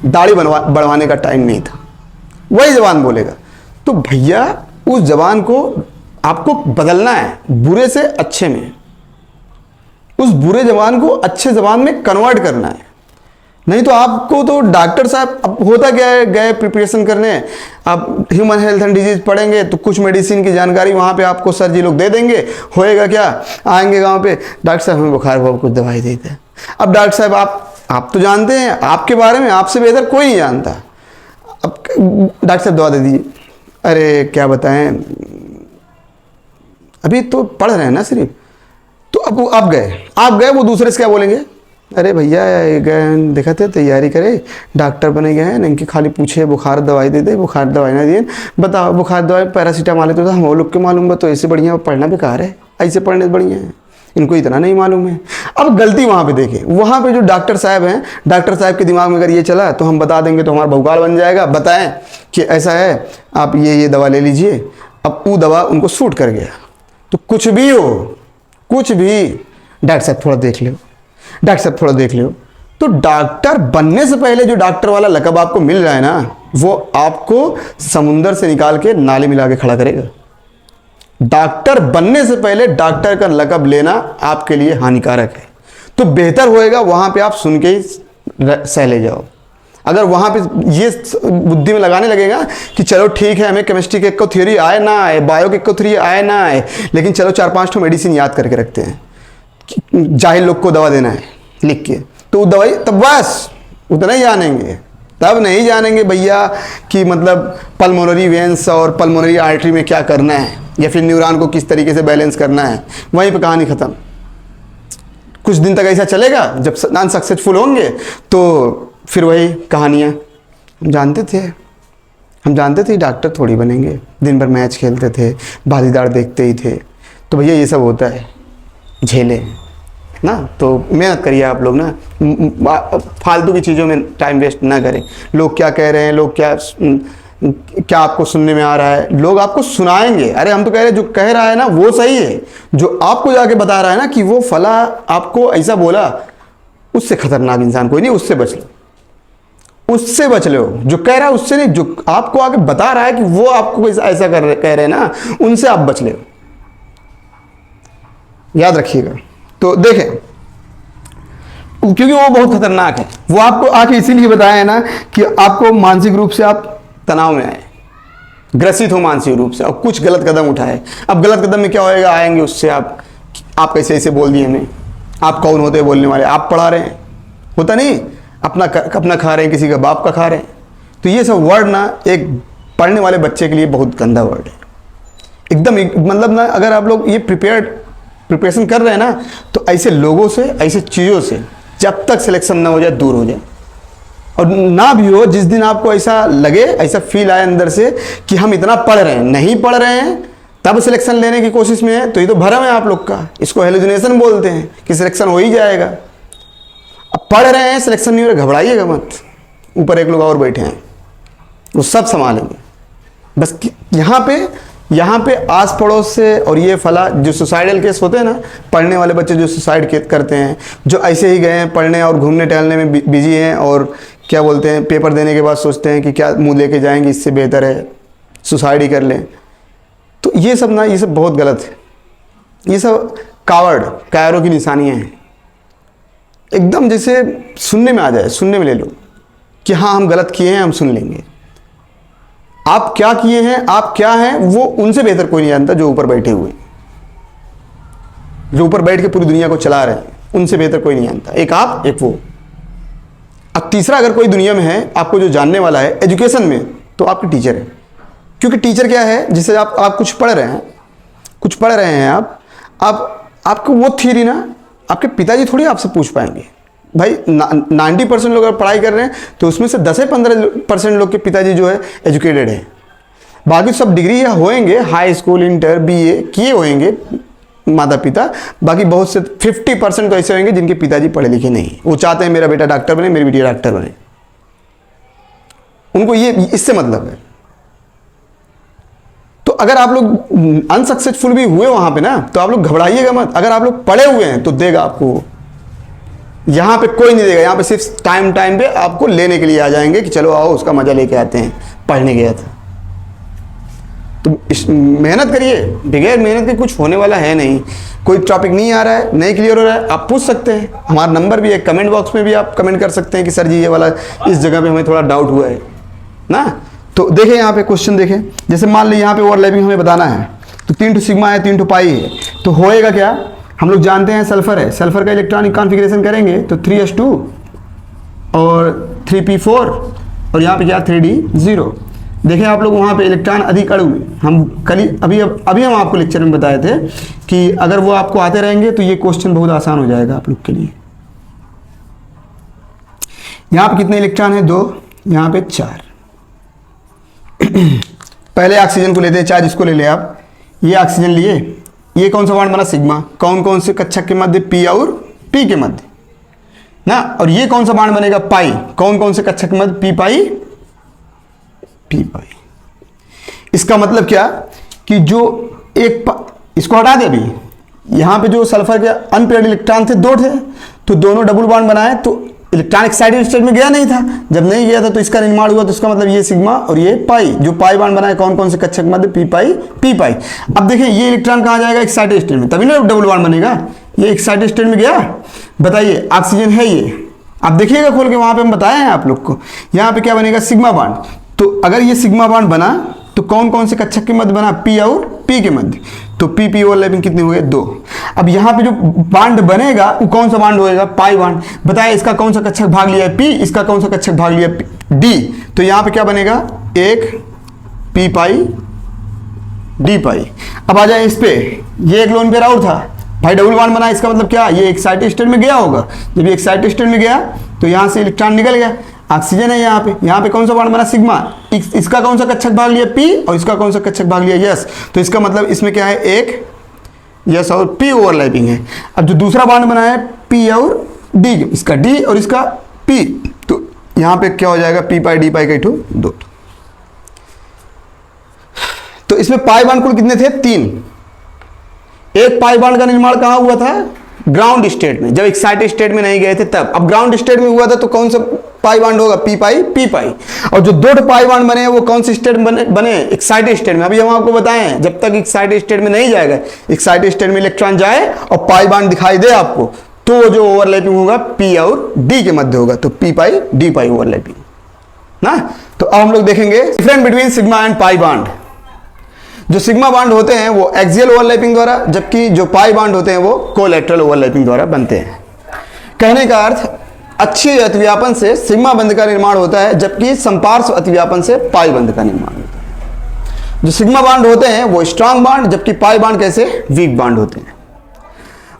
दाढ़ी बढ़वाने का टाइम नहीं था, वही जबान बोलेगा। तो भैया उस जबान को आपको बदलना है, बुरे से अच्छे में, उस बुरे जबान को अच्छे जबान में कन्वर्ट करना है। नहीं तो आपको तो डॉक्टर साहब, अब होता क्या है, गए प्रिपरेशन करने, आप ह्यूमन हेल्थ एंड डिजीज पढ़ेंगे तो कुछ मेडिसिन की जानकारी वहाँ पे आपको सर जी लोग दे देंगे। होएगा क्या, आएंगे गांव पे, डॉक्टर साहब हमें बुखार हुआ, कुछ दवाई देते हैं। अब डॉक्टर साहब आप तो जानते हैं, आपके बारे में आपसे बेहतर कोई नहीं जानता। अब डॉक्टर साहब दवा दे दीजिए, अरे क्या बताएं, अभी तो पढ़ रहे हैं ना सिर्फ। तो अब आप गए, वो दूसरे से क्या बोलेंगे, अरे भैया गए देखा थे तैयारी करे, डॉक्टर बने गए हैं, इनकी खाली पूछे बुखार दवाई दे दे, बुखार दवाई ना दिए, बताओ बुखार दवाई पैरासीटामोल तो हम लोग के मालूम है, तो ऐसे बढ़िया पढ़ना बेकार है, ऐसे पढ़ने से बढ़िया है, इनको इतना नहीं मालूम है। अब गलती वहाँ पे देखें, वहाँ पे जो डॉक्टर साहब हैं, डॉक्टर साहब के दिमाग में अगर ये चला तो हम बता देंगे तो हमारा भौकाल बन जाएगा, बताएं कि ऐसा है, आप ये दवा ले लीजिए। अब वो दवा उनको सूट कर गया, तो कुछ भी हो, कुछ भी, डॉक्टर साहब थोड़ा देख लो, तो डॉक्टर बनने से पहले जो डॉक्टर वाला लकब आपको मिल रहा है ना, वो आपको समुंदर से निकाल के नाले मिला के खड़ा करेगा। डॉक्टर बनने से पहले डॉक्टर का लक़ब लेना आपके लिए हानिकारक है। तो बेहतर होएगा वहां पे आप सुन के ही सह ले जाओ। अगर वहां पे ये बुद्धि में लगाने लगेगा कि चलो ठीक है, हमें केमिस्ट्री के को थ्योरी आए ना आए, बायो के को थ्योरी आए ना आए, लेकिन चलो 4-5 ठो मेडिसिन याद करके रखते हैं, जाहिल लोग को दवा देना है लिख के, तो दवाई तब बस उतना ही जानेंगे। तब नहीं जानेंगे भैया कि मतलब पल्मोनरी वेंस और पल्मोनरी आर्टरी में क्या करना है, या फिर न्यूरॉन को किस तरीके से बैलेंस करना है। वहीं पे कहानी ख़त्म। कुछ दिन तक ऐसा चलेगा, जब नॉन सक्सेसफुल होंगे तो फिर वही कहानियाँ। हम जानते थे डॉक्टर थोड़ी बनेंगे, दिन भर मैच खेलते थे, बाजीदार देखते ही थे। तो भैया ये सब होता है, झेले ना। तो मेहनत करिए आप लोग ना, फालतू की चीज़ों में टाइम वेस्ट ना करें। लोग क्या कह रहे हैं, लोग क्या आपको सुनने में आ रहा है, लोग आपको सुनाएंगे। अरे हम तो कह रहे हैं जो कह रहा है ना वो सही है, जो आपको जाके बता रहा है ना कि वो फला आपको ऐसा बोला, उससे खतरनाक इंसान कोई नहीं, उससे बच लो, उससे बच लो। जो कह रहा है उससे नहीं, जो आपको आके बता रहा है कि वो आपको ऐसा कह रहे हैं ना, उनसे आप बच लो, याद रखिएगा। तो देखें, क्योंकि वो बहुत खतरनाक है। वो आपको आके इसीलिए बताया है ना कि आपको मानसिक रूप से आप तनाव में आए, ग्रसित हो मानसिक रूप से, और कुछ गलत कदम उठाए। अब गलत कदम में क्या होएगा, आएंगे उससे आप कैसे ऐसे बोल दिए हमें, आप कौन होते हैं बोलने वाले, आप पढ़ा रहे हैं, होता नहीं, अपना खा रहे हैं, किसी का बाप का खा रहे हैं। तो ये सब वर्ड ना एक पढ़ने वाले बच्चे के लिए बहुत गंदा वर्ड है एकदम। मतलब ना, अगर आप लोग ये प्रिपरेशन कर रहे हैं ना, तो ऐसे लोगों से, ऐसे चीज़ों से जब तक सिलेक्शन ना हो जाए दूर हो जाए। और ना भी हो, जिस दिन आपको ऐसा लगे, ऐसा फील आए अंदर से कि हम इतना पढ़ रहे हैं, नहीं पढ़ रहे हैं तब सिलेक्शन लेने की कोशिश में है, तो ये तो भरम है आप लोग का। इसको हेलुसिनेशन बोलते हैं कि सिलेक्शन हो ही जाएगा। अब पढ़ रहे हैं, सिलेक्शन नहीं हो रहा, घबराइएगा मत। ऊपर एक लोग और बैठे हैं, वो सब संभालेंगे। बस यहाँ पे आस पड़ोस से, और ये फला जो सुसाइडल केस होते हैं ना, पढ़ने वाले बच्चे जो सुसाइड करते हैं, जो ऐसे ही गए हैं पढ़ने और घूमने टहलने में बिजी हैं, और क्या बोलते हैं, पेपर देने के बाद सोचते हैं कि क्या मुंह लेके जाएंगे, इससे बेहतर है सुसाइड ही कर लें। तो ये सब ना, ये सब बहुत गलत है। ये सब कायरों की निशानियाँ हैं एकदम। जैसे सुनने में आ जाए, सुनने में ले लो कि हाँ हम गलत किए हैं, हम सुन लेंगे। आप क्या किए हैं, आप क्या हैं, वो उनसे बेहतर कोई नहीं जानता जो ऊपर बैठे हुए, जो ऊपर बैठ के पूरी दुनिया को चला रहे हैं, उनसे बेहतर कोई नहीं जानता। एक आप, एक वो। अब तीसरा अगर कोई दुनिया में है आपको जो जानने वाला है एजुकेशन में, तो आपके टीचर है। क्योंकि टीचर क्या है, जिससे आप कुछ पढ़ रहे हैं आपको वो थियरी ना आपके पिताजी थोड़ी आपसे पूछ पाएंगे। भाई 90% लोग अगर पढ़ाई कर रहे हैं तो उसमें से 10-15% लोग के पिताजी जो है एजुकेटेड है। बाकी सब डिग्री होएंगे, हाई स्कूल, इंटर, बीए किए होंगे माता पिता। बाकी बहुत से 50% तो ऐसे होंगे जिनके पिताजी पढ़े लिखे नहीं, वो चाहते हैं मेरा बेटा डॉक्टर बने, मेरी बेटी डॉक्टर बने। उनको ये इससे मतलब है। तो अगर आप लोग अनसक्सेसफुल भी हुए वहां पे ना, तो आप लोग घबराइएगा मत। अगर आप लोग पढ़े हुए हैं तो देगा आपको, यहां पे कोई नहीं देगा। यहां पे सिर्फ टाइम पे आपको लेने के लिए आ जाएंगे कि चलो आओ उसका मजा लेके आते हैं, पढ़ने गया था। तो मेहनत करिए, बगैर मेहनत के कुछ होने वाला है नहीं। कोई टॉपिक नहीं आ रहा है, नहीं क्लियर हो रहा है, आप पूछ सकते हैं। हमारा नंबर भी है, कमेंट बॉक्स में भी आप कमेंट कर सकते हैं कि सर जी ये वाला इस जगह पे हमें थोड़ा डाउट हुआ है ना। तो देखें यहाँ पे क्वेश्चन देखें, जैसे मान लीजिए यहाँ पे ओवरलैपिंग हमें बताना है, तो 3 सिग्मा है, 3 पाई है, तो होएगा क्या, हम लोग जानते हैं सल्फर है, सल्फर का इलेक्ट्रॉनिक कॉन्फ़िगरेशन करेंगे तो 3s2 और 3p4 और यहाँ पे क्या 3d0। देखें आप लोग वहाँ पे इलेक्ट्रॉन अधिक अणु में, हम अभी हम आपको लेक्चर में बताए थे कि अगर वो आपको आते रहेंगे तो ये क्वेश्चन बहुत आसान हो जाएगा आप लोग के लिए। यहाँ पे कितने इलेक्ट्रॉन है, 2, यहाँ पे 4। पहले ऑक्सीजन को लेते हैं, चार्ज इसको ले ले आप। ये ऑक्सीजन लिए, ये कौन सा बॉन्ड बना, सिग्मा। कौन कौन से कक्षक के मध्य, पी और पी के मध्य ना। और ये कौन सा बॉन्ड बनेगा, पाई। कौन कौन से कक्षक के मध्य, पी पाई, पी पाई। इसका मतलब क्या कि जो इसको हटा दे, अभी यहां पे जो सल्फर के अनपेयर्ड इलेक्ट्रॉन थे 2 थे, तो दोनों डबल बॉन्ड बनाए तो इलेक्ट्रॉन एक्साइटेड स्टेट में गया नहीं था, जब नहीं गया था तो इसका निर्माण हुआ, तो इसका मतलब ये सिग्मा और ये पाई, जो पाई बांड बना है कौन कौन से कक्षक मध्य, पी पाई पी पाई। अब देखिए ये इलेक्ट्रॉन कहाँ जाएगा, एक्साइटेड स्टेट में, तभी ना डबल बॉन्ड बनेगा। ये एक्साइटेड स्टेट में गया, बताइए ऑक्सीजन है ये, आप देखिएगा खोल के, वहां पे हम बताए हैं आप लोग को। यहाँ पे क्या बनेगा, सिग्मा बांड। तो अगर ये सिग्मा बांड बना तो कौन कौन से कक्षक के मध्य बना, पी और पी के मध्य, तो पी पी ओवरलैपिंग कितने हुए, 2। अब यहाँ पे जो बांड बनेगा वो कौन सा बांड होएगा, पाई बांड। बताया इसका कौन सा कक्षक भाग लिया है, पी, इसका कौन सा कक्षक भाग लिया है, डी। तो यहाँ पे क्या बनेगा, एक पी पाई डी पाई। अब आ जाए इस पे, ये एक लोन पेयर और था भाई, डबल बॉन्ड बना, इसका मतलब क्या, ये एक्साइटेड स्टेट में गया होगा, जब ये एक्साइटेड स्टेट में गया तो यहाँ से इलेक्ट्रॉन निकल गया, ऑक्सीजन है यहाँ पे कौन सा बॉन्ड बना, सिग्मा, इसका कौन सा कक्षक भाग लिया, पी, और इसका कौन सा कक्षक भाग लिया, यस। तो इसका मतलब इसमें क्या है, एक यस और पी ओवरलैपिंग है। अब जो दूसरा बॉन्ड बना है पी और डी, इसका डी और इसका पी, तो यहाँ पे क्या हो जाएगा, पी पाई डी पाई का 2। तो इसमें पाई बॉन्ड कुल कितने थे, 3। एक पाई बॉन्ड का निर्माण कहाँ हुआ था, ग्राउंड स्टेट में, जब एक्साइटेड स्टेट में नहीं गए थे तब। अब ग्राउंड स्टेट में हुआ था तो कौन सा पाई बॉन्ड होगा, पी पाई पी पाई। और जो 2 पाई बॉन्ड बने वो कौन से स्टेट में बने, एक्साइटेड स्टेट में। अभी हम आपको बताएं, जब तक एक्साइटेड स्टेट में नहीं जाएगा, एक्साइटेड स्टेट में इलेक्ट्रॉन जाए और पाई बॉन्ड दिखाई दे आपको, तो जो ओवरलैपिंग होगा पी और डी के मध्य होगा, तो पी पाई डी पाई ओवरलैपिंग ना। तो अब हम लोग देखेंगे difference between sigma and pi bond. जो सिग्मा बांड होते हैं वो एक्सियल ओवरलैपिंग द्वारा, जबकि जो पाई बांड होते हैं वो कोलैटरल ओवरलैपिंग द्वारा बनते हैं। कहने का अर्थ, अच्छी अतिव्यापन से सिग्मा बंध का निर्माण होता है, जबकि संपार्श्व अतिव्यापन से पाई बंध का निर्माण होता है। जो सिग्मा बांड होते हैं वो स्ट्रांग बांड, जबकि पाई बांड कैसे, वीक बांड होते हैं।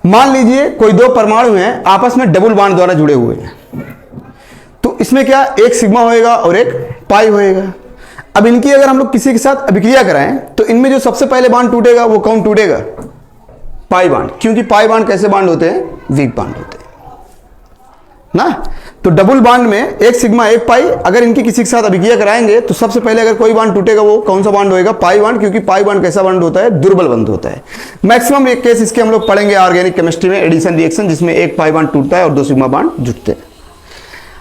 मान लीजिए कोई 2 परमाणु हैं, आपस में डबल बांड द्वारा जुड़े हुए हैं, तो इसमें क्या, एक सिग्मा होएगा और एक पाई होएगा। अब इनकी अगर हम लोग किसी के साथ अभिक्रिया कराएं तो इनमें जो सबसे पहले बांड टूटेगा वो कौन टूटेगा, पाई बांड, क्योंकि पाई बांड कैसे बांड होते हैं, वीक बांड होते हैं ना। तो डबल बांड में एक सिग्मा एक पाई, अगर इनकी किसी के साथ अभिक्रिया कराएंगे तो सबसे पहले अगर कोई बांड टूटेगा वो कौन सा बांड होएगा, पाई बांड, क्योंकि पाई बांड कैसा बांड होता है, दुर्बल बंध होता है। मैक्सिमम एक केस इसके हम लोग पढ़ेंगे ऑर्गेनिक केमिस्ट्री में, एडिशन रिएक्शन, जिसमें एक पाई बांड टूटता है और 2 सिग्मा बांड जुड़ते हैं।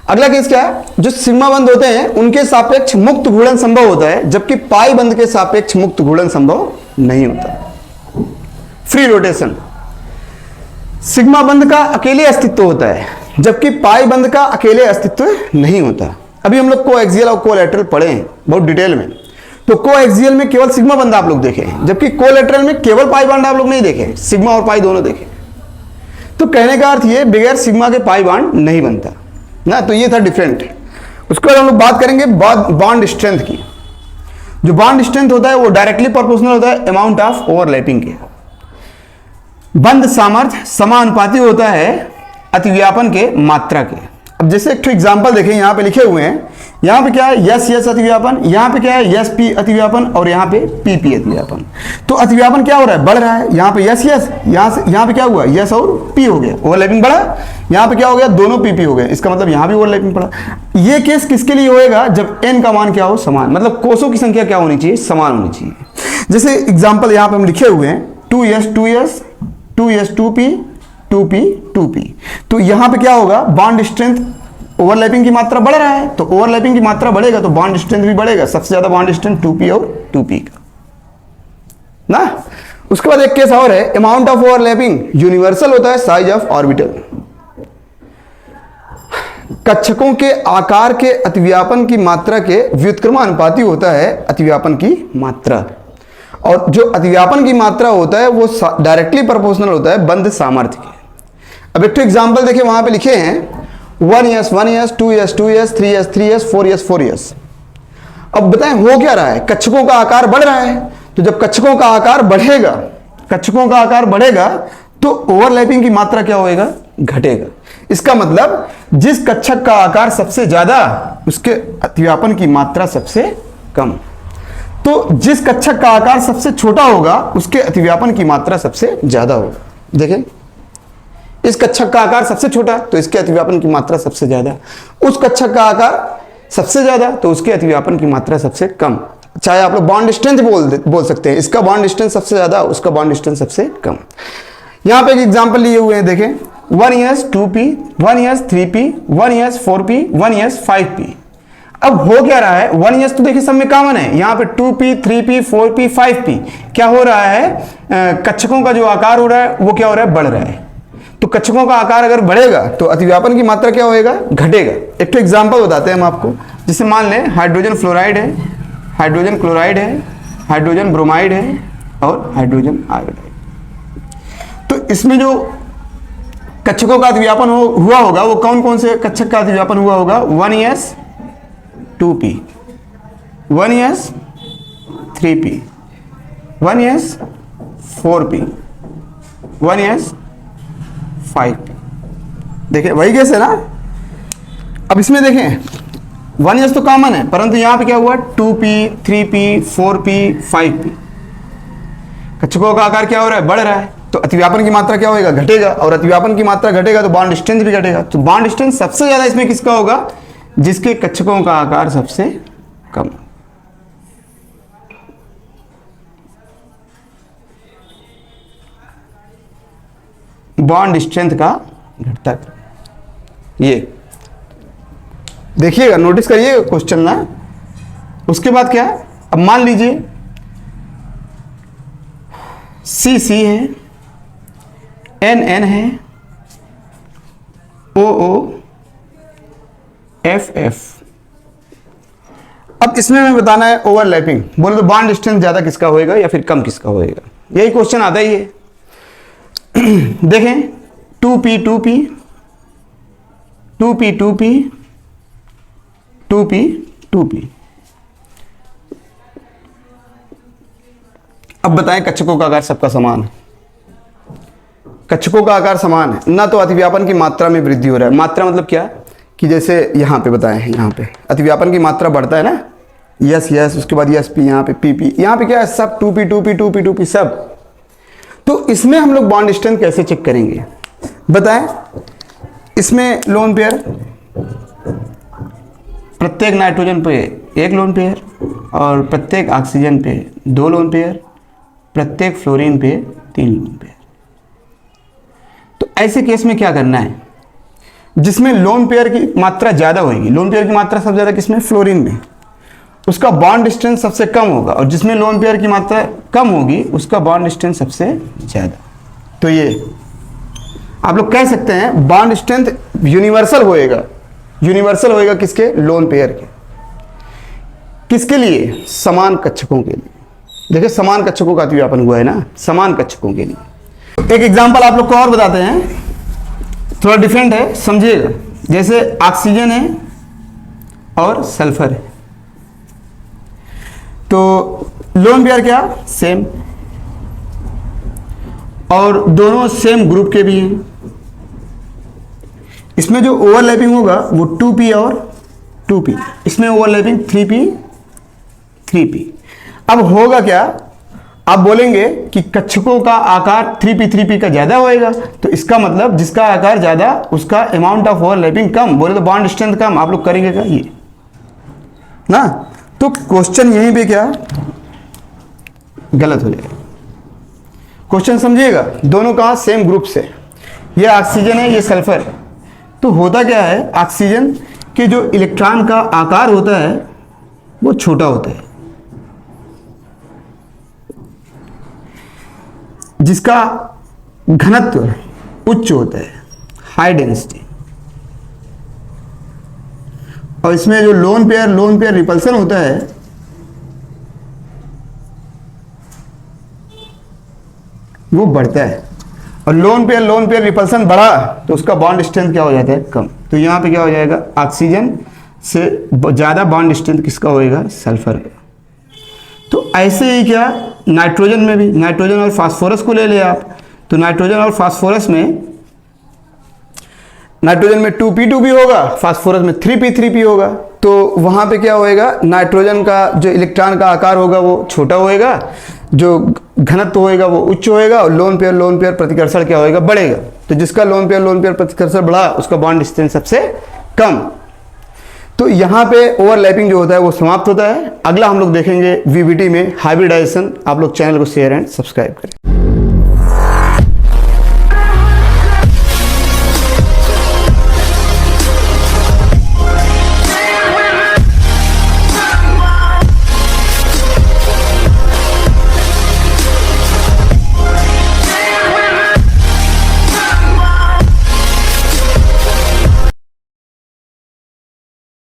अगला केस क्या है, जो सिग्मा बंध होते हैं उनके सापेक्ष मुक्त घूर्णन संभव होता है, जबकि पाई बंध के सापेक्ष मुक्त घूर्णन संभव नहीं होता। फ्री रोटेशन, सिग्मा बंध का अकेले अस्तित्व होता है, जबकि पाई बंध का अकेले अस्तित्व नहीं होता। अभी हम लोग कोएक्सियल और कोलैटरल पढ़े हैं बहुत डिटेल में। तो कोएक्सियल में केवल सिग्मा बंध आप लोग देखे, जबकि कोलैटरल में केवल पाई बंध आप लोग नहीं देखे, सिग्मा और पाई दोनों देखे। तो कहने का अर्थ ये, बगैर सिग्मा के पाई बॉन्ड नहीं बनता ना। तो ये था डिफरेंट। उसके बाद हम लोग बात करेंगे बॉन्ड स्ट्रेंथ की। जो बॉन्ड स्ट्रेंथ होता है वो डायरेक्टली प्रोपोर्शनल होता है अमाउंट ऑफ ओवरलैपिंग के। बंध सामर्थ्य समानुपाती होता है अतिव्यापन के मात्रा के। अब जैसे एक एग्जांपल देखें, यहाँ पे लिखे हुए हैं, यहाँ पे क्या है, यस यस अतिव्यापन, यहाँ पे क्या है, यस पी अतिव्यापन, और यहाँ पे पी पी अतिव्यापन। तो अतिव्यापन क्या हो रहा है, बढ़ रहा है। यहाँ पे यस यस, यहाँ पे क्या हुआ, यस और पी हो गया, ओवरलैपिंग बढ़ा। यहाँ पे क्या हो गया, दोनों पी पी हो गए, इसका मतलब यहाँ भी ओवरलैपिंग पड़ा। ये केस किसके लिए होएगा, जब एन का मान क्या हो, समान, मतलब कोषों की संख्या क्या होनी चाहिए, समान होनी चाहिए। जैसे एग्जाम्पल यहाँ पे हम लिखे हुए हैं, 2s 2s 2s 2p 2p 2p। तो यहाँ पे क्या होगा, बॉन्ड स्ट्रेंथ, ओवरलैपिंग की मात्रा बढ़ रहा है, तो ओवरलैपिंग की मात्रा बढ़ेगा तो बॉन्ड स्ट्रेंथ भी बढ़ेगा। सबसे ज्यादा बॉन्ड स्ट्रेंथ 2p और 2p का ना। उसके बाद एक केस और है, अमाउंट ऑफ ओवरलैपिंग यूनिवर्सल होता है साइज ऑफ ऑर्बिटल। कक्षकों के आकार के अतिव्यापन की मात्रा के व्युत्क्रमानुपाती होता है अतिव्यापन की मात्रा। और जो अतिव्यापन की मात्रा होता है वो डायरेक्टली प्रोपोर्शनल होता है बंध सामर्थ्य के। अब एक एग्जाम्पल देखिए, वहां पे लिखे हैं 1s 1s 2s 2s 3s 3s 4s 4s। अब बताएं हो क्या रहा है, कक्षकों का आकार बढ़ रहा है। तो जब कक्षकों का आकार बढ़ेगा, कक्षकों का आकार बढ़ेगा तो ओवरलैपिंग की मात्रा क्या होएगा, घटेगा। इसका मतलब जिस कक्षक का आकार सबसे ज्यादा उसके अतिव्यापन की मात्रा सबसे कम। तो जिस कक्षक का आकार सबसे छोटा होगा उसके अतिव्यापन की मात्रा सबसे ज्यादा होगा। देखें, इस कक्षक का आकार सबसे छोटा तो इसके अतिव्यापन की मात्रा सबसे ज्यादा, उस कक्षक का आकार सबसे ज्यादा तो उसके अतिव्यापन की मात्रा सबसे कम। चाहे आप लोग बॉन्ड स्ट्रेंथ बोल सकते हैं, इसका बॉन्ड स्ट्रेंथ सबसे ज्यादा, उसका बॉन्ड स्ट्रेंथ सबसे कम। यहां पे एक एग्जांपल लिए हुए हैं, देखें 1s 2p, 1s 3p, 1s 4p, 1s 5p। अब हो क्या रहा है, 1s तो देखिए सब में कॉमन है, यहां पे 2p, 3p, 4p, 5p क्या हो रहा है, कक्षकों का जो आकार हो रहा है वो क्या हो रहा है, बढ़ रहा है। तो कक्षकों का आकार अगर बढ़ेगा तो अतिव्यापन की मात्रा क्या होएगा, घटेगा। एक तो एग्जांपल बताते हैं हम आपको, जैसे मान लें हाइड्रोजन फ्लोराइड है, हाइड्रोजन क्लोराइड है, हाइड्रोजन ब्रोमाइड है और हाइड्रोजन आयोडाइड। तो इसमें जो कक्षकों का अतिव्यापन हुआ होगा वो कौन कौन से कक्षक का अतिव्यापन हुआ होगा, 1s 2p, 1s 3p, 1s 4p, 1s 5p। देखिए वही कैसे ना, अब इसमें देखें 1s तो कॉमन है, परंतु यहां पे क्या हुआ, 2p, 3p, 4p, 5p। कक्षकों का आकार क्या हो रहा है, बढ़ रहा है, तो अतिव्यापन की मात्रा क्या होगा, घटेगा, और अतिव्यापन की मात्रा घटेगा तो बॉन्ड स्ट्रेंथ भी घटेगा। तो बॉन्ड स्ट्रेंथ सबसे ज्यादा इसमें किसका होगा, जिसके कक्षकों का आकार सबसे कम। बॉन्ड स्ट्रेंथ का घटता है, ये देखिएगा, नोटिस करिएगा क्वेश्चन ना। उसके बाद क्या, अब मान लीजिए CC है, NN है, OO, FF। अब इसमें हमें बताना है ओवरलैपिंग, बोले तो बॉन्ड डिस्टेंस ज्यादा किसका होएगा या फिर कम किसका होएगा, यही क्वेश्चन आता ही है। देखें 2p 2p, 2p 2p, 2p 2p। अब बताएं कक्षकों का आकार सबका समान है, कक्षकों का आकार समान है ना, तो अतिव्यापन की मात्रा में वृद्धि हो रहा है। मात्रा मतलब क्या, कि जैसे यहाँ पे बताएं, यहाँ पे अतिव्यापन की मात्रा बढ़ता है ना, यस यस, उसके बाद यस पी, यहाँ पे पी पी, यहाँ पे क्या है, सब 2p 2p 2p 2p सब। तो इसमें हम लोग बॉन्ड स्ट्रेंथ कैसे चेक करेंगे बताएं। इसमें लोन पेयर, प्रत्येक नाइट्रोजन पे 1 लोन पेयर, और प्रत्येक ऑक्सीजन पे 2 लोन पेयर, प्रत्येक फ्लोरीन पे 3 लोन पेयर। तो ऐसे केस में क्या करना है, जिसमें लोन पेयर की मात्रा ज्यादा होगी, लोन पेयर की मात्रा सबसे ज्यादा किसमें, फ्लोरीन में, उसका बॉन्ड डिस्टेंस सबसे कम होगा, और जिसमें लोन पेयर की मात्रा कम होगी उसका बॉन्ड डिस्टेंस सबसे ज्यादा। तो ये आप लोग कह सकते हैं बॉन्ड स्ट्रेंथ यूनिवर्सल होएगा, यूनिवर्सल होएगा किसके, लोन पेयर के। किसके लिए, समान कक्षकों के लिए। देखिए समान कक्षकों का अतिव्यापन हुआ है ना, समान कक्षकों के लिए। एक एग्जांपल आप लोग को और बताते हैं, थोड़ा डिफरेंट है, समझिएगा। जैसे ऑक्सीजन है और सल्फर है, तो लोन पेयर क्या, सेम, और दोनों सेम ग्रुप के भी हैं। इसमें जो ओवरलैपिंग होगा वो 2p और 2p, इसमें ओवरलैपिंग 3p 3p। अब होगा क्या, आप बोलेंगे कि कक्षकों का आकार 3p का ज्यादा होएगा, तो इसका मतलब जिसका आकार ज्यादा उसका अमाउंट ऑफ ओवरलैपिंग कम, बोले तो बॉन्ड स्ट्रेंथ कम। आप लोग करेंगे क्या ये ना, तो क्वेश्चन यहीं पे क्या गलत हो जाएगा। क्वेश्चन समझिएगा, दोनों कहाँ, सेम ग्रुप से, ये ऑक्सीजन है ये सल्फर है। तो होता क्या है, ऑक्सीजन के जो इलेक्ट्रॉन का आकार होता है वो छोटा होता है, जिसका घनत्व उच्च होता है, हाई डेंसिटी। और इसमें जो लोन पेयर रिपल्सन होता है वो बढ़ता है, और लोन पेयर रिपल्सन बढ़ा तो उसका बॉन्ड स्ट्रेंथ क्या हो जाता है, कम। तो यहां पे क्या हो जाएगा, ऑक्सीजन से ज्यादा बॉन्ड स्ट्रेंथ किसका होएगा, सल्फर का। तो ऐसे ही क्या नाइट्रोजन में भी, नाइट्रोजन और फास्फोरस को ले ले आप, तो नाइट्रोजन और फास्फोरस में, नाइट्रोजन में 2p 2p होगा, फास्फोरस में 3p 3p होगा। तो वहां पे क्या होएगा, नाइट्रोजन का जो इलेक्ट्रॉन का आकार होगा वो छोटा होएगा, जो घनत्व होएगा वो उच्च होएगा, और लोन पेयर प्रतिकर्षण क्या होएगा, बढ़ेगा। तो जिसका लोन पेयर प्रतिकर्षण बढ़ा उसका बॉन्ड डिस्टेंस सबसे कम। तो यहाँ पे ओवरलैपिंग जो होता है वो समाप्त होता है। अगला हम लोग देखेंगे वीवीटी में हाइब्रिडाइजेशन। आप लोग चैनल को शेयर एंड सब्सक्राइब करें।